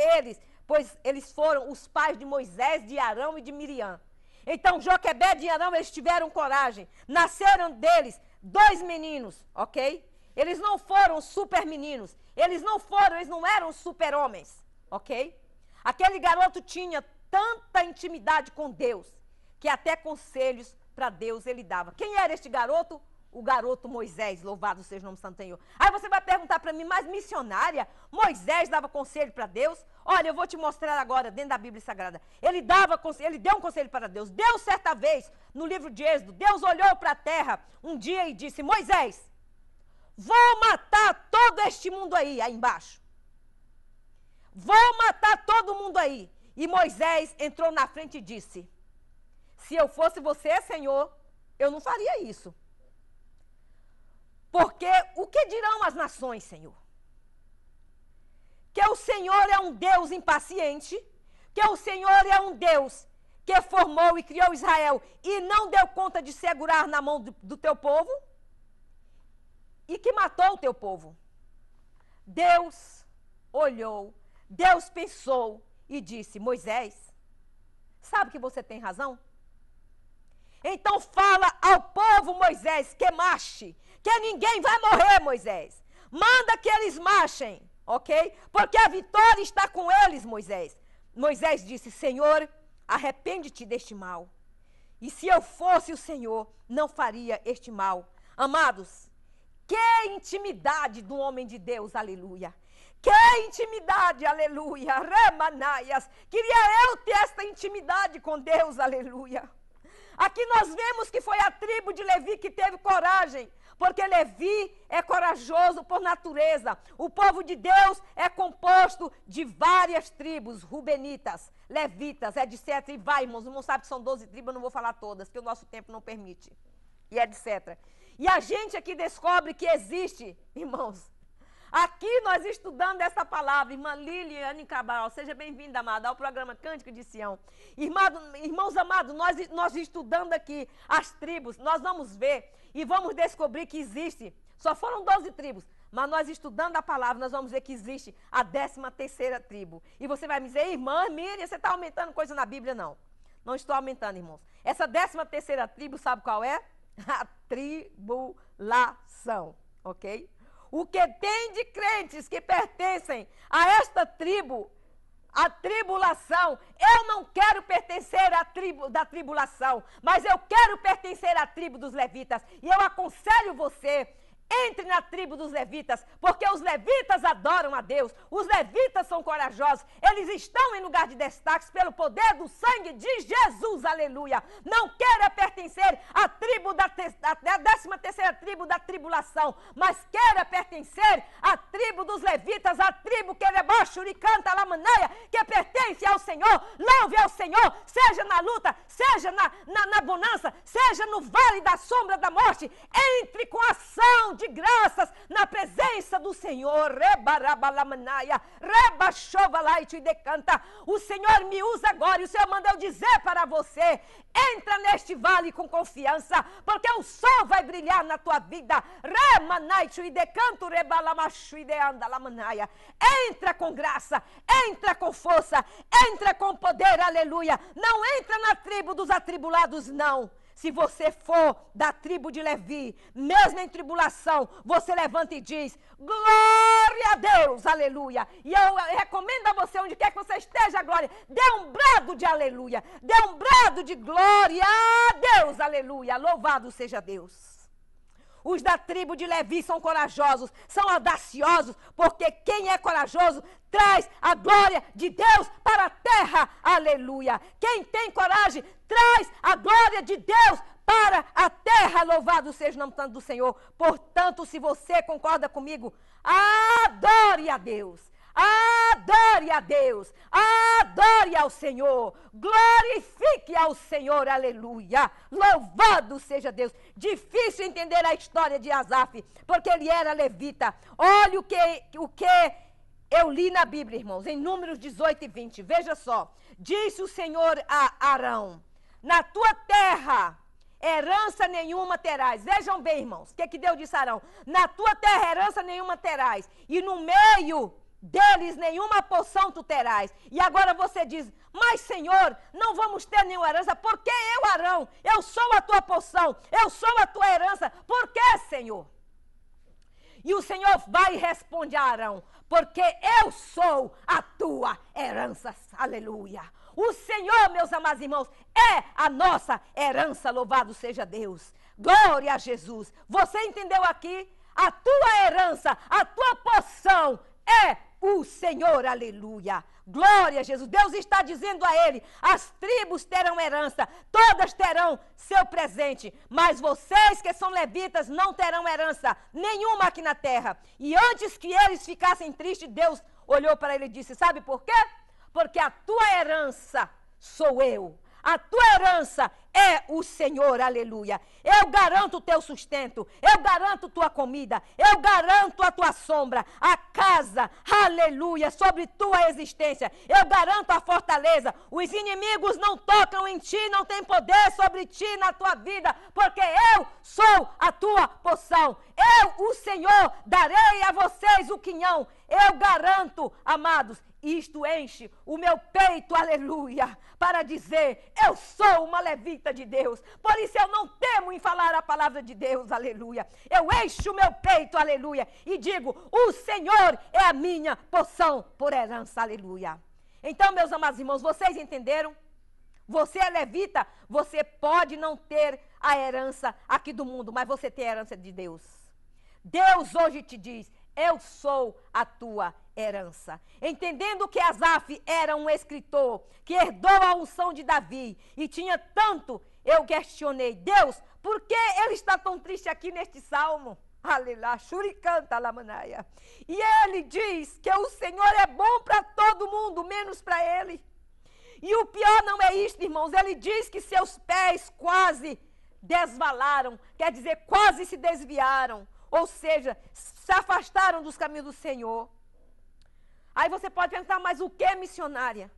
eles foram os pais de Moisés, de Arão e de Miriam. Então, Joquebede e Arão, eles tiveram coragem. Nasceram deles 2 meninos, ok? Eles não foram super meninos. Eles não eram super homens, ok? Aquele garoto tinha tanta intimidade com Deus, que até conselhos para Deus ele dava. Quem era este garoto? O garoto Moisés, louvado seja o nome do Santo Senhor. Aí você vai perguntar para mim, mas missionária, Moisés dava conselho para Deus? Olha, eu vou te mostrar agora, dentro da Bíblia Sagrada. Ele deu um conselho para Deus. Deus, certa vez, no livro de Êxodo, Deus olhou para a terra um dia e disse, Moisés, vou matar todo este mundo aí embaixo. Vou matar todo mundo aí. E Moisés entrou na frente e disse, se eu fosse você, Senhor, eu não faria isso. Porque o que dirão as nações, Senhor? Que o Senhor é um Deus impaciente, que o Senhor é um Deus que formou e criou Israel e não deu conta de segurar na mão do teu povo e que matou o teu povo. Deus olhou, Deus pensou e disse, Moisés, sabe que você tem razão? Então fala ao povo, Moisés, que marche, que ninguém vai morrer, Moisés. Manda que eles marchem, ok? Porque a vitória está com eles, Moisés. Moisés disse, Senhor, arrepende-te deste mal. E se eu fosse o Senhor, não faria este mal. Amados, que intimidade do homem de Deus, aleluia. Que intimidade, aleluia. Remanaias. Queria eu ter esta intimidade com Deus, aleluia. Aqui nós vemos que foi a tribo de Levi que teve coragem, porque Levi é corajoso por natureza. O povo de Deus é composto de várias tribos, rubenitas, levitas, etc. E vai, irmãos, não sabe que são 12 tribos, eu não vou falar todas, que o nosso tempo não permite, e etc. E a gente aqui descobre que existe, irmãos, aqui nós estudando essa palavra, irmã Liliane Cabral, seja bem-vinda, amada, ao programa Cântico de Sião. Irmãos amados, nós estudando aqui as tribos, nós vamos ver e vamos descobrir que existe, só foram 12 tribos, mas nós estudando a palavra, nós vamos ver que existe a 13ª tribo. E você vai me dizer, irmã Miriam, você está aumentando coisa na Bíblia? Não, não estou aumentando, irmãos. Essa 13ª tribo, sabe qual é? A tribulação, ok? O que tem de crentes que pertencem a esta tribo, a tribulação, eu não quero pertencer à tribo da tribulação, mas eu quero pertencer à tribo dos levitas. E eu aconselho você, entre na tribo dos levitas, porque os levitas adoram a Deus, os levitas são corajosos, eles estão em lugar de destaques pelo poder do sangue de Jesus, aleluia. Não queira pertencer à tribo da 13ª tribo da tribulação, mas queira pertencer à tribo dos levitas, a tribo que e canta lamanaia, que pertence ao Senhor. Louve ao Senhor, seja na luta, seja na bonança, seja no vale da sombra da morte, entre com ação de graças na presença do Senhor. O Senhor me usa agora e o Senhor manda eu dizer para você, entra neste vale com confiança, porque o sol vai brilhar na tua vida. Entra com graça, entra com força, entra com poder, aleluia. Não entra na tribo dos atribulados, não. Se você for da tribo de Levi, mesmo em tribulação, você levanta e diz, glória a Deus, aleluia. E eu recomendo a você, onde quer que você esteja, glória, dê um brado de aleluia, dê um brado de glória a Deus, aleluia. Louvado seja Deus. Os da tribo de Levi são corajosos, são audaciosos, porque quem é corajoso traz a glória de Deus para a terra, aleluia. Quem tem coragem traz a glória de Deus para a terra, louvado seja o nome santo do Senhor. Portanto, se você concorda comigo, adore a Deus. Adore a Deus, adore ao Senhor, glorifique ao Senhor, aleluia, louvado seja Deus. Difícil entender a história de Asaf, porque ele era levita. Olha o que eu li na Bíblia, irmãos, em Números 18 e 20, veja só. Disse o Senhor a Arão, na tua terra herança nenhuma terás. Vejam bem, irmãos, o que Deus disse a Arão? Na tua terra herança nenhuma terás, e no meio deles nenhuma porção tu terás. E agora você diz, mas Senhor, não vamos ter nenhuma herança, porque eu, Arão, eu sou a tua porção, eu sou a tua herança, por que, Senhor? E o Senhor vai e responde a Arão, porque eu sou a tua herança, aleluia. O Senhor, meus amados irmãos, é a nossa herança, louvado seja Deus. Glória a Jesus. Você entendeu aqui? A tua herança, a tua porção é o Senhor, aleluia. Glória a Jesus. Deus está dizendo a ele, as tribos terão herança, todas terão seu presente, mas vocês que são levitas não terão herança nenhuma aqui na terra. E antes que eles ficassem tristes, Deus olhou para ele e disse, sabe por quê? Porque a tua herança sou eu. A tua herança é o Senhor, aleluia. Eu garanto o teu sustento, eu garanto tua comida, eu garanto a tua sombra, a casa, aleluia, sobre tua existência. Eu garanto a fortaleza. Os inimigos não tocam em ti, não tem poder sobre ti na tua vida, porque eu sou a tua porção. Eu, o Senhor, darei a vocês o quinhão. Eu garanto, amados, isto enche o meu peito, aleluia, para dizer, eu sou uma levita de Deus. Por isso eu não temo em falar a palavra de Deus, aleluia. Eu encho o meu peito, aleluia, e digo, o Senhor é a minha porção por herança, aleluia. Então, meus amados irmãos, vocês entenderam? Você é levita, você pode não ter a herança aqui do mundo, mas você tem a herança de Deus. Deus hoje te diz, eu sou a tua herança. Entendendo que Asaf era um escritor que herdou a unção de Davi e tinha tanto, eu questionei, Deus, por que ele está tão triste aqui neste salmo? Aleluia, shuricanta lamanaia. E ele diz que o Senhor é bom para todo mundo, menos para ele. E o pior não é isto, irmãos, ele diz que seus pés quase desvalaram, quer dizer, quase se desviaram. Ou seja, se afastaram dos caminhos do Senhor. Aí você pode perguntar, mas o que, missionária?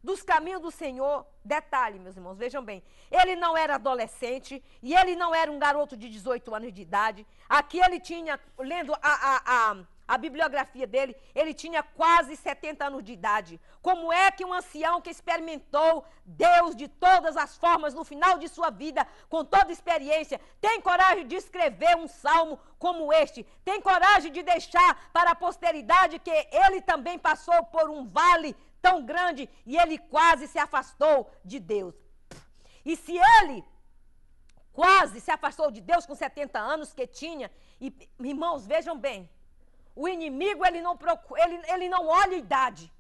Dos caminhos do Senhor, detalhe, meus irmãos, vejam bem. Ele não era adolescente e ele não era um garoto de 18 anos de idade. Aqui ele tinha, lendo a bibliografia dele, ele tinha quase 70 anos de idade. Como é que um ancião que experimentou Deus de todas as formas no final de sua vida, com toda experiência, tem coragem de escrever um salmo como este? Tem coragem de deixar para a posteridade que ele também passou por um vale tão grande e ele quase se afastou de Deus? E se ele quase se afastou de Deus com 70 anos que tinha, e, irmãos, vejam bem, o inimigo, ele não procura, ele não olha idade.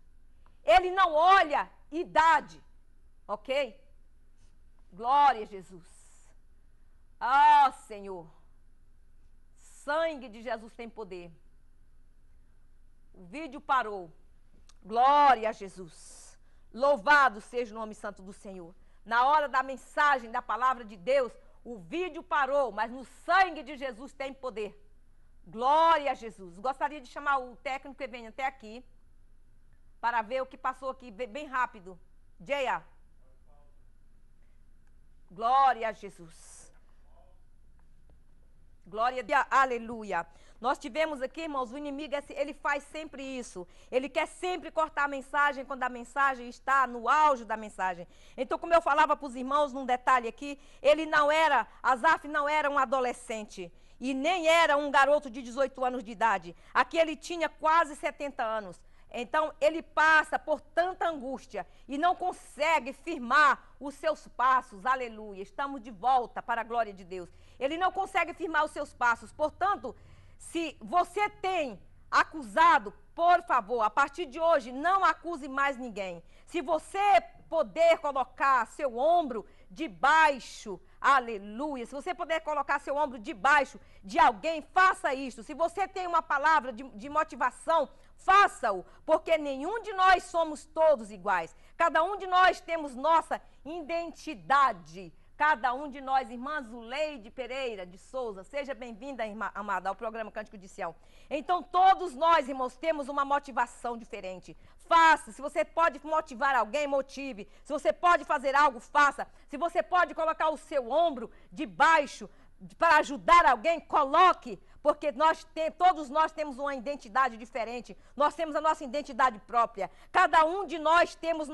Ele não olha idade. Ok? Glória a Jesus. Ah, Senhor. Sangue de Jesus tem poder. O vídeo parou. Glória a Jesus. Louvado seja o nome santo do Senhor. Na hora da mensagem, da palavra de Deus, o vídeo parou, mas no sangue de Jesus tem poder. Glória a Jesus. Gostaria de chamar o técnico que vem até aqui para ver o que passou aqui bem rápido. Jeia. Glória a Jesus. Glória a Deus. Aleluia. Nós tivemos aqui, irmãos, o inimigo, ele faz sempre isso. Ele quer sempre cortar a mensagem quando a mensagem está no auge da mensagem. Então, como eu falava para os irmãos, num detalhe aqui, Asaf não era um adolescente. E nem era um garoto de 18 anos de idade. Aqui ele tinha quase 70 anos. Então, ele passa por tanta angústia e não consegue firmar os seus passos. Aleluia. Estamos de volta para a glória de Deus. Ele não consegue firmar os seus passos. Portanto, se você tem acusado, por favor, a partir de hoje, não acuse mais ninguém. Se você poder colocar seu ombro debaixo, aleluia, se você puder colocar seu ombro debaixo de alguém, faça isso. Se você tem uma palavra de motivação, faça-o, porque nenhum de nós somos todos iguais. Cada um de nós temos nossa identidade. Cada um de nós, irmã Zuleide Pereira de Souza, seja bem-vinda, irmã amada, ao programa Cântico de Sião. Então, todos nós, irmãos, temos uma motivação diferente. Faça. Se você pode motivar alguém, motive. Se você pode fazer algo, faça. Se você pode colocar o seu ombro debaixo para ajudar alguém, coloque. Porque todos nós temos uma identidade diferente. Nós temos a nossa identidade própria. Cada um de nós temos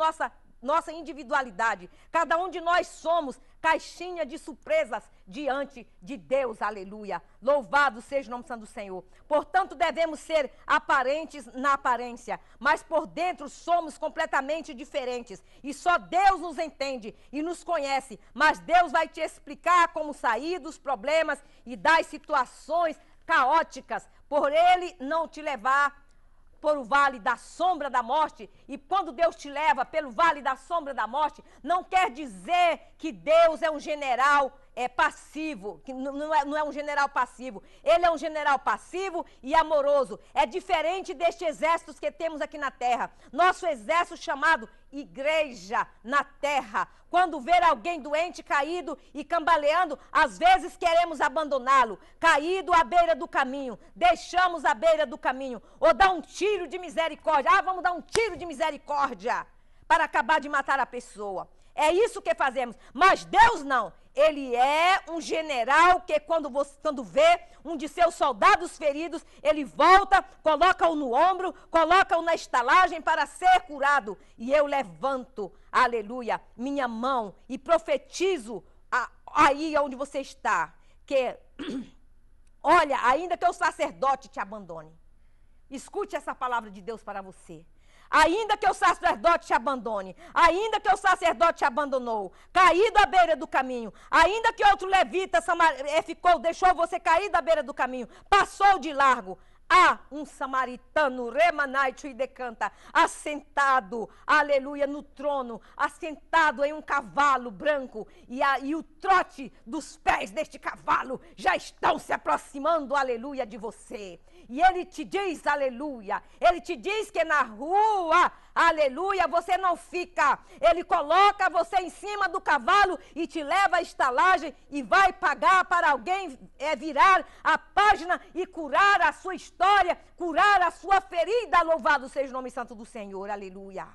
nossa individualidade. Cada um de nós somos caixinha de surpresas diante de Deus, aleluia. Louvado seja o nome santo do Senhor. Portanto, devemos ser aparentes na aparência, mas por dentro somos completamente diferentes. E só Deus nos entende e nos conhece, mas Deus vai te explicar como sair dos problemas e das situações caóticas, por Ele não te levar por o vale da sombra da morte. E quando Deus te leva pelo vale da sombra da morte, não quer dizer que Deus é um general passivo, que não é um general passivo. Ele é um general passivo e amoroso. É diferente destes exércitos que temos aqui na terra. Nosso exército chamado igreja na terra. Quando ver alguém doente, caído e cambaleando, às vezes queremos abandoná-lo, caído à beira do caminho, deixamos à beira do caminho, ou dar um tiro de misericórdia. Vamos dar um tiro de misericórdia para acabar de matar a pessoa. É isso que fazemos, mas Deus não. Ele é um general que quando vê um de seus soldados feridos, ele volta, coloca-o no ombro, coloca-o na estalagem para ser curado. E eu levanto, aleluia, minha mão e profetizo aí onde você está, que, olha, ainda que o sacerdote te abandone, escute essa palavra de Deus para você. Ainda que o sacerdote te abandone, ainda que o sacerdote te abandonou, caído à beira do caminho, ainda que outro levita deixou você cair da beira do caminho, passou de largo, há um samaritano, remanai-te e decanta, assentado, aleluia, no trono, assentado em um cavalo branco, e o trote dos pés deste cavalo já estão se aproximando, aleluia, de você. E ele te diz, aleluia, ele te diz que na rua, aleluia, você não fica. Ele coloca você em cima do cavalo e te leva à estalagem e vai pagar para alguém virar a página e curar a sua história, curar a sua ferida. Louvado seja o nome santo do Senhor, aleluia.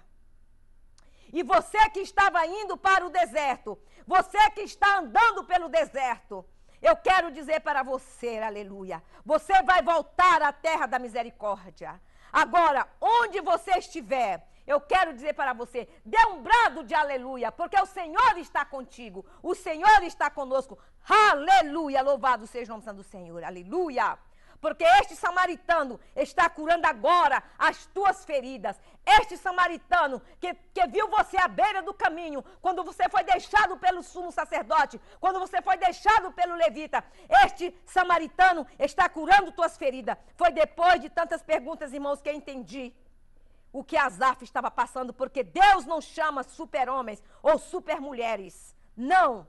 E você que estava indo para o deserto, você que está andando pelo deserto, eu quero dizer para você, aleluia, você vai voltar à terra da misericórdia. Agora, onde você estiver, eu quero dizer para você, dê um brado de aleluia, porque o Senhor está contigo, o Senhor está conosco. Aleluia, louvado seja o nome santo do Senhor, aleluia. Porque este samaritano está curando agora as tuas feridas. Este samaritano que viu você à beira do caminho, quando você foi deixado pelo sumo sacerdote, quando você foi deixado pelo levita, este samaritano está curando tuas feridas. Foi depois de tantas perguntas, irmãos, que eu entendi o que Asaf estava passando, porque Deus não chama super-homens ou super-mulheres, não,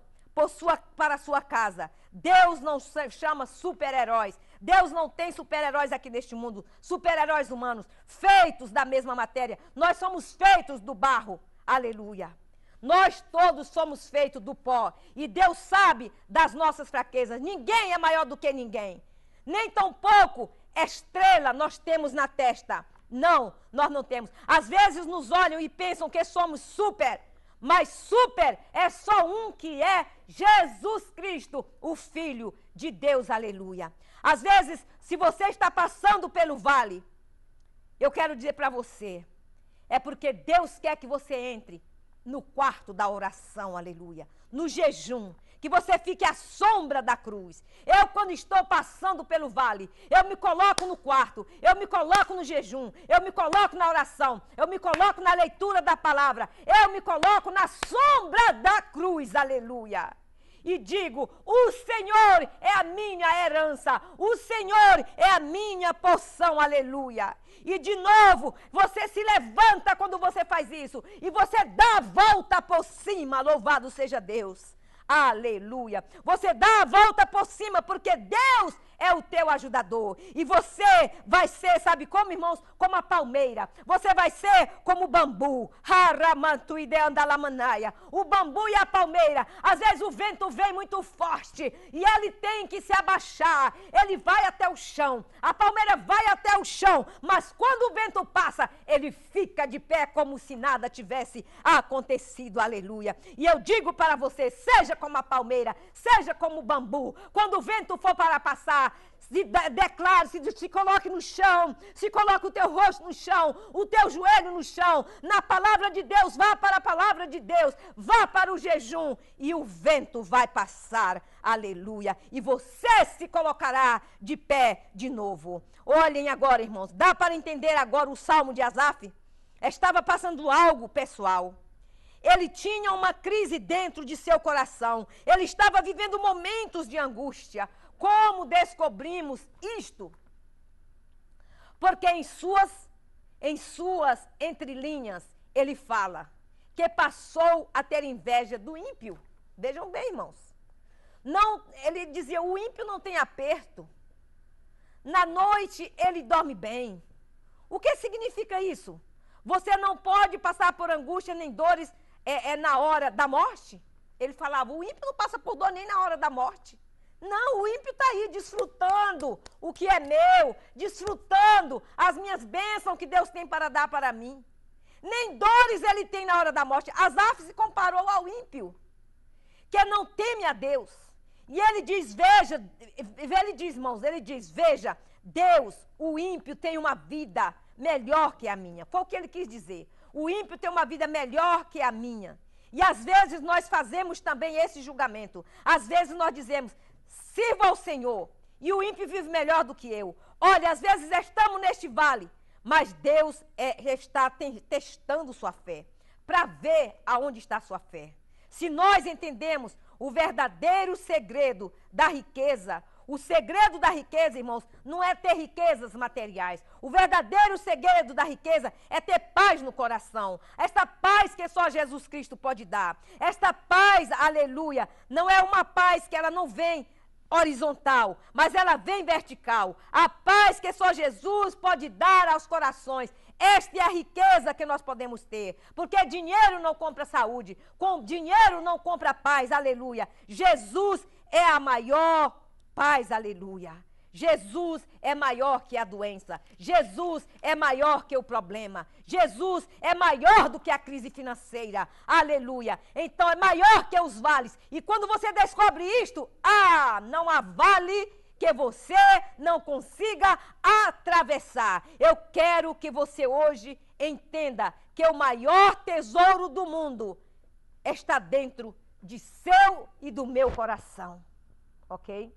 para a sua casa. Deus não chama super-heróis. Deus não tem super-heróis aqui neste mundo, super-heróis humanos, feitos da mesma matéria. Nós somos feitos do barro, aleluia. Nós todos somos feitos do pó, e Deus sabe das nossas fraquezas. Ninguém é maior do que ninguém, nem tampouco estrela nós temos na testa. Não, nós não temos. Às vezes nos olham e pensam que somos super, mas super é só um, que é Jesus Cristo, o Filho de Deus, aleluia. Às vezes, se você está passando pelo vale, eu quero dizer para você, é porque Deus quer que você entre no quarto da oração, aleluia, no jejum, que você fique à sombra da cruz. Eu, quando estou passando pelo vale, eu me coloco no quarto, eu me coloco no jejum, eu me coloco na oração, eu me coloco na leitura da palavra, eu me coloco na sombra da cruz, aleluia. E digo, o Senhor é a minha herança, o Senhor é a minha porção, aleluia. E de novo, você se levanta quando você faz isso, e você dá a volta por cima, louvado seja Deus. Aleluia. Você dá a volta por cima, porque Deus é o teu ajudador. E você vai ser, sabe como, irmãos? Como a palmeira. Você vai ser como o bambu. O bambu e a palmeira. Às vezes o vento vem muito forte e ele tem que se abaixar. Ele vai até o chão. A palmeira vai até o chão. Mas quando o vento passa, ele fica de pé como se nada tivesse acontecido. Aleluia. E eu digo para você, seja seja como a palmeira, seja como o bambu. Quando o vento for para passar, declare, se coloque no chão, se coloque o teu rosto no chão, o teu joelho no chão, na palavra de Deus, vá para a palavra de Deus, vá para o jejum e o vento vai passar, aleluia, e você se colocará de pé de novo. Olhem agora, irmãos, dá para entender agora o Salmo de Asaf? Estava passando algo pessoal. Ele tinha uma crise dentro de seu coração, ele estava vivendo momentos de angústia. Como descobrimos isto? Porque em suas entrelinhas, ele fala que passou a ter inveja do ímpio. Vejam bem, irmãos. Não, ele dizia, o ímpio não tem aperto. Na noite, ele dorme bem. O que significa isso? Você não pode passar por angústia nem dores na hora da morte? Ele falava, o ímpio não passa por dor nem na hora da morte. Não, o ímpio está aí desfrutando o que é meu, desfrutando as minhas bênçãos que Deus tem para dar para mim. Nem dores ele tem na hora da morte. Asaf se comparou ao ímpio, que não teme a Deus. E ele diz, veja, Deus, o ímpio tem uma vida melhor que a minha. Foi o que ele quis dizer. O ímpio tem uma vida melhor que a minha. E às vezes nós fazemos também esse julgamento. Às vezes nós dizemos, sirva ao Senhor, e o ímpio vive melhor do que eu. Olha, às vezes estamos neste vale, mas Deus está testando sua fé, para ver aonde está a sua fé. Se nós entendemos o verdadeiro segredo da riqueza, o segredo da riqueza, irmãos, não é ter riquezas materiais. O verdadeiro segredo da riqueza é ter paz no coração. Esta paz que só Jesus Cristo pode dar. Esta paz, aleluia, não é uma paz que ela não vem horizontal, mas ela vem vertical. A paz que só Jesus pode dar aos corações. Esta é a riqueza que nós podemos ter, porque dinheiro não compra saúde, com dinheiro não compra paz, aleluia. Jesus é a maior paz, aleluia. Jesus é maior que a doença. Jesus é maior que o problema. Jesus é maior do que a crise financeira. Aleluia. Então é maior que os vales. E quando você descobre isto, não há vale que você não consiga atravessar. Eu quero que você hoje entenda que o maior tesouro do mundo está dentro de seu e do meu coração. Ok?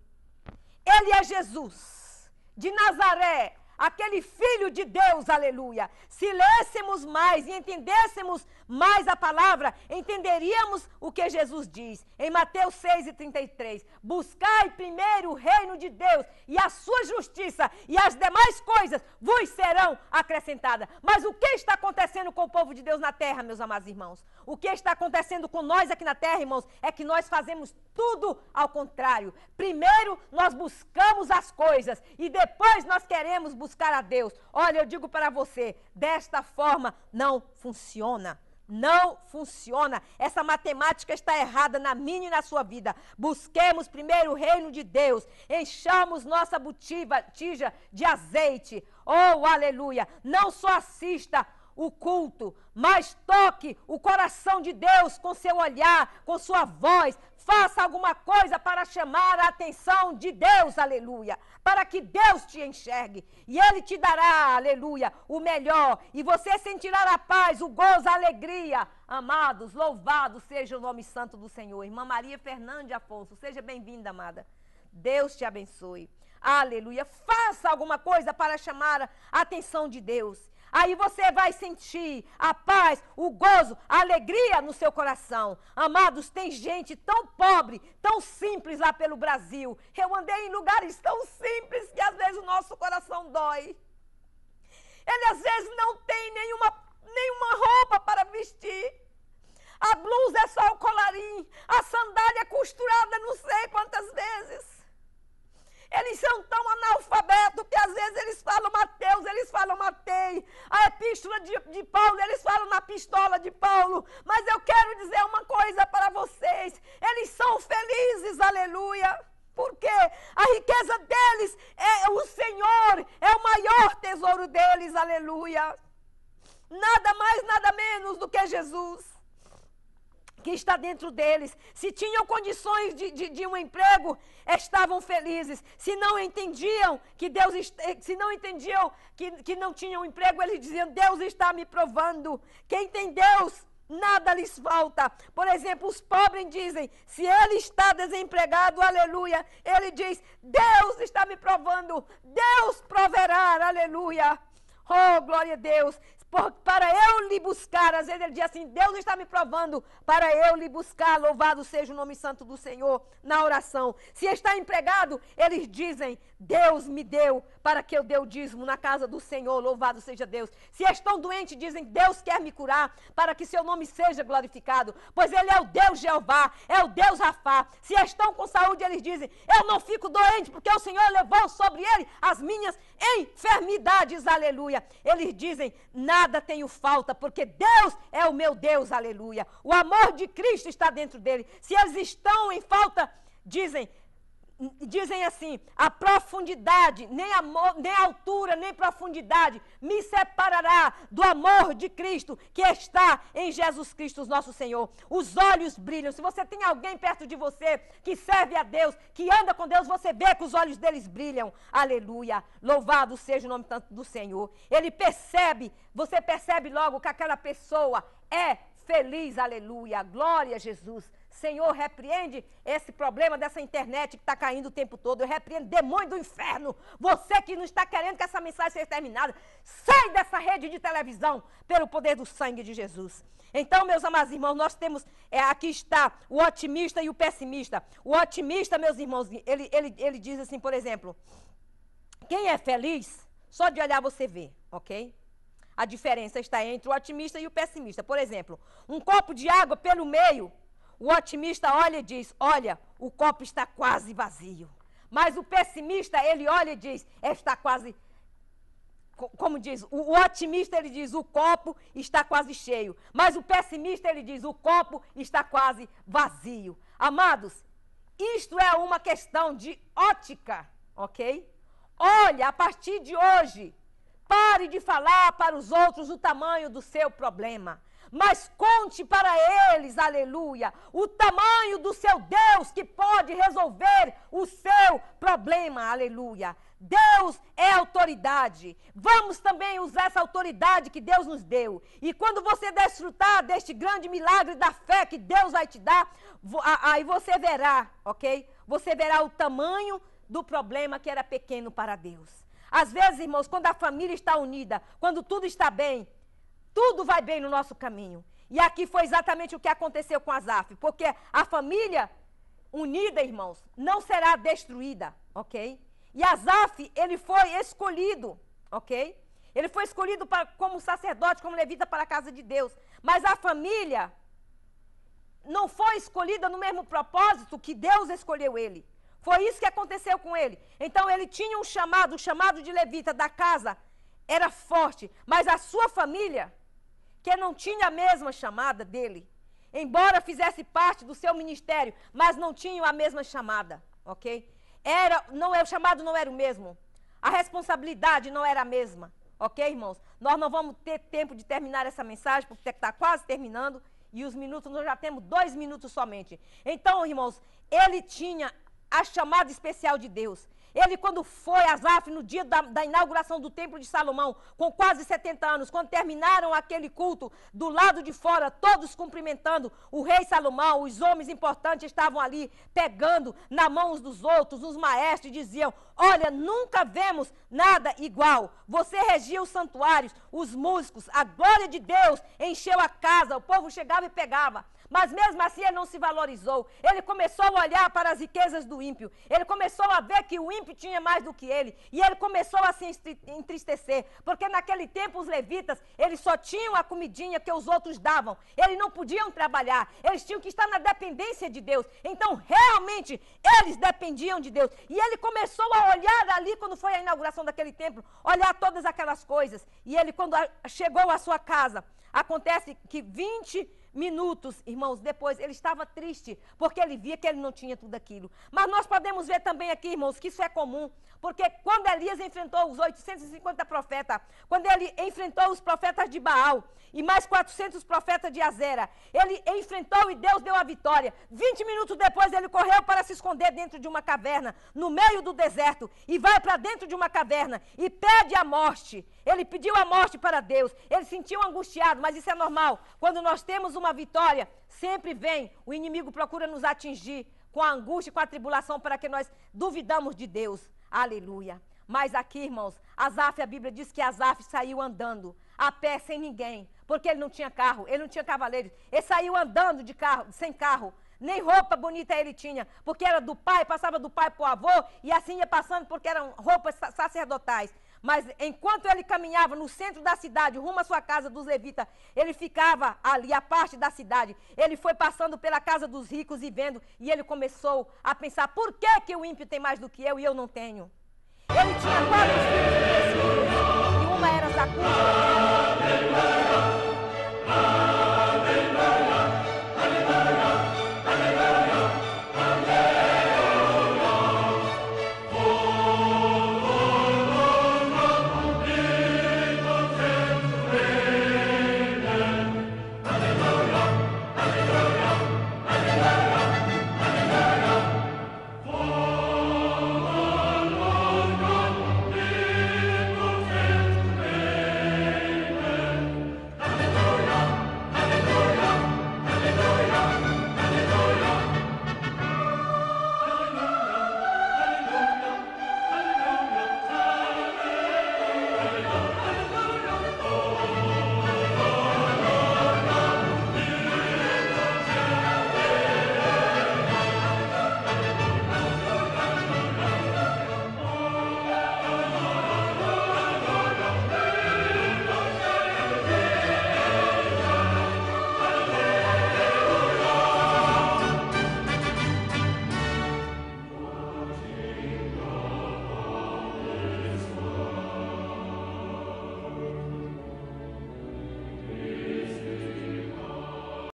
Ele é Jesus, de Nazaré, aquele Filho de Deus, aleluia. Se lêssemos mais e entendêssemos mais a palavra, entenderíamos o que Jesus diz. Em Mateus 6:33, buscai primeiro o reino de Deus e a sua justiça, e as demais coisas vos serão acrescentadas. Mas o que está acontecendo com o povo de Deus na terra, meus amados irmãos? O que está acontecendo com nós aqui na terra, irmãos, é que nós fazemos tudo ao contrário. Primeiro nós buscamos as coisas e depois nós queremos buscar a Deus. Olha, eu digo para você, desta forma não funciona. Não funciona. Essa matemática está errada na minha e na sua vida. Busquemos primeiro o reino de Deus. Enchamos nossa botija de azeite. Oh, aleluia. Não só assista o culto, mas toque o coração de Deus com seu olhar, com sua voz. Faça alguma coisa para chamar a atenção de Deus, aleluia, para que Deus te enxergue e Ele te dará, aleluia, o melhor, e você sentirá a paz, o gozo, a alegria. Amados, louvado seja o nome santo do Senhor. Irmã Maria Fernandes Afonso, seja bem-vinda, amada. Deus te abençoe. Aleluia. Faça alguma coisa para chamar a atenção de Deus. Aí você vai sentir a paz, o gozo, a alegria no seu coração. Amados, tem gente tão pobre, tão simples lá pelo Brasil. Eu andei em lugares tão simples que às vezes o nosso coração dói. Ele às vezes não tem nenhuma roupa para vestir. A blusa é só o colarinho, a sandália costurada não sei quantas vezes. Eles são tão analfabetos que às vezes eles falam Mateus, eles falam Matei. A epístola de Paulo, eles falam na pistola de Paulo. Mas eu quero dizer uma coisa para vocês. Eles são felizes, aleluia. Porque a riqueza deles é o Senhor, é o maior tesouro deles, aleluia. Nada mais, nada menos do que Jesus. que está dentro deles. Se tinham condições de um emprego, estavam felizes. Se não entendiam que que não tinham emprego, eles diziam: Deus está me provando. Quem tem Deus, nada lhes falta. Por exemplo, os pobres dizem: se ele está desempregado, aleluia, ele diz: Deus está me provando, Deus proverá, aleluia. Oh, glória a Deus. Para eu lhe buscar, às vezes ele diz assim: Deus está me provando para eu lhe buscar, louvado seja o nome santo do Senhor, na oração. Se está empregado, eles dizem: Deus me deu para que eu dê o dízimo na casa do Senhor, louvado seja Deus. Se estão doentes, dizem: Deus quer me curar para que seu nome seja glorificado, pois ele é o Deus Jeová, é o Deus Rafá. Se estão com saúde, eles dizem: eu não fico doente porque o Senhor levou sobre ele as minhas enfermidades, aleluia. Eles dizem: nada tenho falta, porque Deus é o meu Deus, aleluia. O amor de Cristo está dentro dele. Se eles estão em falta, dizem assim: a profundidade, nem a altura, nem profundidade me separará do amor de Cristo que está em Jesus Cristo, nosso Senhor. Os olhos brilham. Se você tem alguém perto de você que serve a Deus, que anda com Deus, você vê que os olhos deles brilham. Aleluia. Louvado seja o nome tanto do Senhor. Ele percebe, você percebe logo que aquela pessoa é feliz. Aleluia. Glória a Jesus. Senhor, repreende esse problema dessa internet que está caindo o tempo todo. Eu repreendo demônio do inferno. Você que não está querendo que essa mensagem seja terminada, sai dessa rede de televisão pelo poder do sangue de Jesus. Então, meus amados irmãos, nós temos, aqui está o otimista e o pessimista. O otimista, meus irmãos, ele diz assim, por exemplo: quem é feliz, só de olhar você vê, ok? A diferença está entre o otimista e o pessimista. Por exemplo, um copo de água pelo meio, o otimista olha e diz: olha, o copo está quase vazio. Mas o pessimista, ele olha e diz: está quase... Como diz, o otimista, ele diz: o copo está quase cheio. Mas o pessimista, ele diz: o copo está quase vazio. Amados, isto é uma questão de ótica, ok? Olha, a partir de hoje, pare de falar para os outros o tamanho do seu problema. Mas conte para eles, aleluia, o tamanho do seu Deus que pode resolver o seu problema, aleluia. Deus é autoridade. Vamos também usar essa autoridade que Deus nos deu. E quando você desfrutar deste grande milagre da fé que Deus vai te dar, aí você verá, ok? Você verá o tamanho do problema que era pequeno para Deus. Às vezes, irmãos, quando a família está unida, quando tudo está bem, tudo vai bem no nosso caminho. E aqui foi exatamente o que aconteceu com Asaf. Porque a família unida, irmãos, não será destruída, ok? E Asaf, ele foi escolhido, ok? Ele foi escolhido como sacerdote, como levita para a casa de Deus. Mas a família não foi escolhida no mesmo propósito que Deus escolheu ele. Foi isso que aconteceu com ele. Então ele tinha um chamado, o chamado de levita da casa era forte. Mas a sua família, que não tinha a mesma chamada dele, embora fizesse parte do seu ministério, mas não tinham a mesma chamada, ok? O chamado não era o mesmo, a responsabilidade não era a mesma, ok, irmãos? Nós não vamos ter tempo de terminar essa mensagem, porque está quase terminando, e os minutos, nós já temos 2 minutos somente. Então, irmãos, ele tinha a chamada especial de Deus. Ele, quando foi, Asaf, no dia da inauguração do Templo de Salomão, com quase 70 anos, quando terminaram aquele culto, do lado de fora, todos cumprimentando o rei Salomão, os homens importantes estavam ali, pegando na mão uns dos outros, os maestros, diziam: olha, nunca vemos nada igual. Você regia os santuários, os músicos, a glória de Deus encheu a casa, o povo chegava e pegava. Mas mesmo assim ele não se valorizou. Ele começou a olhar para as riquezas do ímpio. Ele começou a ver que o ímpio tinha mais do que ele. E ele começou a se entristecer. Porque naquele tempo os levitas, eles só tinham a comidinha que os outros davam. Eles não podiam trabalhar. Eles tinham que estar na dependência de Deus. Então realmente eles dependiam de Deus. E ele começou a olhar ali, quando foi a inauguração daquele templo, olhar todas aquelas coisas. E ele, quando chegou à sua casa, acontece que 20 minutos, irmãos, depois ele estava triste, porque ele via que ele não tinha tudo aquilo. Mas nós podemos ver também aqui, irmãos, que isso é comum, porque quando Elias enfrentou os 850 profetas, quando ele enfrentou os profetas de Baal e mais 400 profetas de Azera, ele enfrentou e Deus deu a vitória. 20 minutos depois ele correu para se esconder dentro de uma caverna, no meio do deserto, e vai para dentro de uma caverna e pede a morte. Ele pediu a morte para Deus, ele se sentiu angustiado, mas isso é normal. Quando nós temos uma vitória, sempre vem, o inimigo procura nos atingir com a angústia e com a tribulação para que nós duvidamos de Deus. Aleluia. Mas aqui, irmãos, Asaf, a Bíblia diz que Asaf saiu andando, a pé, sem ninguém, porque ele não tinha carro, ele não tinha cavaleiros. Ele saiu andando de carro, sem carro, nem roupa bonita ele tinha, porque era do pai, passava do pai para o avô, e assim ia passando porque eram roupas sacerdotais. Mas enquanto ele caminhava no centro da cidade, rumo à sua casa dos levitas, ele ficava ali, a parte da cidade. Ele foi passando pela casa dos ricos e vendo, e ele começou a pensar, por que o ímpio tem mais do que eu e eu não tenho? Ele tinha 4 filhos, e uma era Zacur,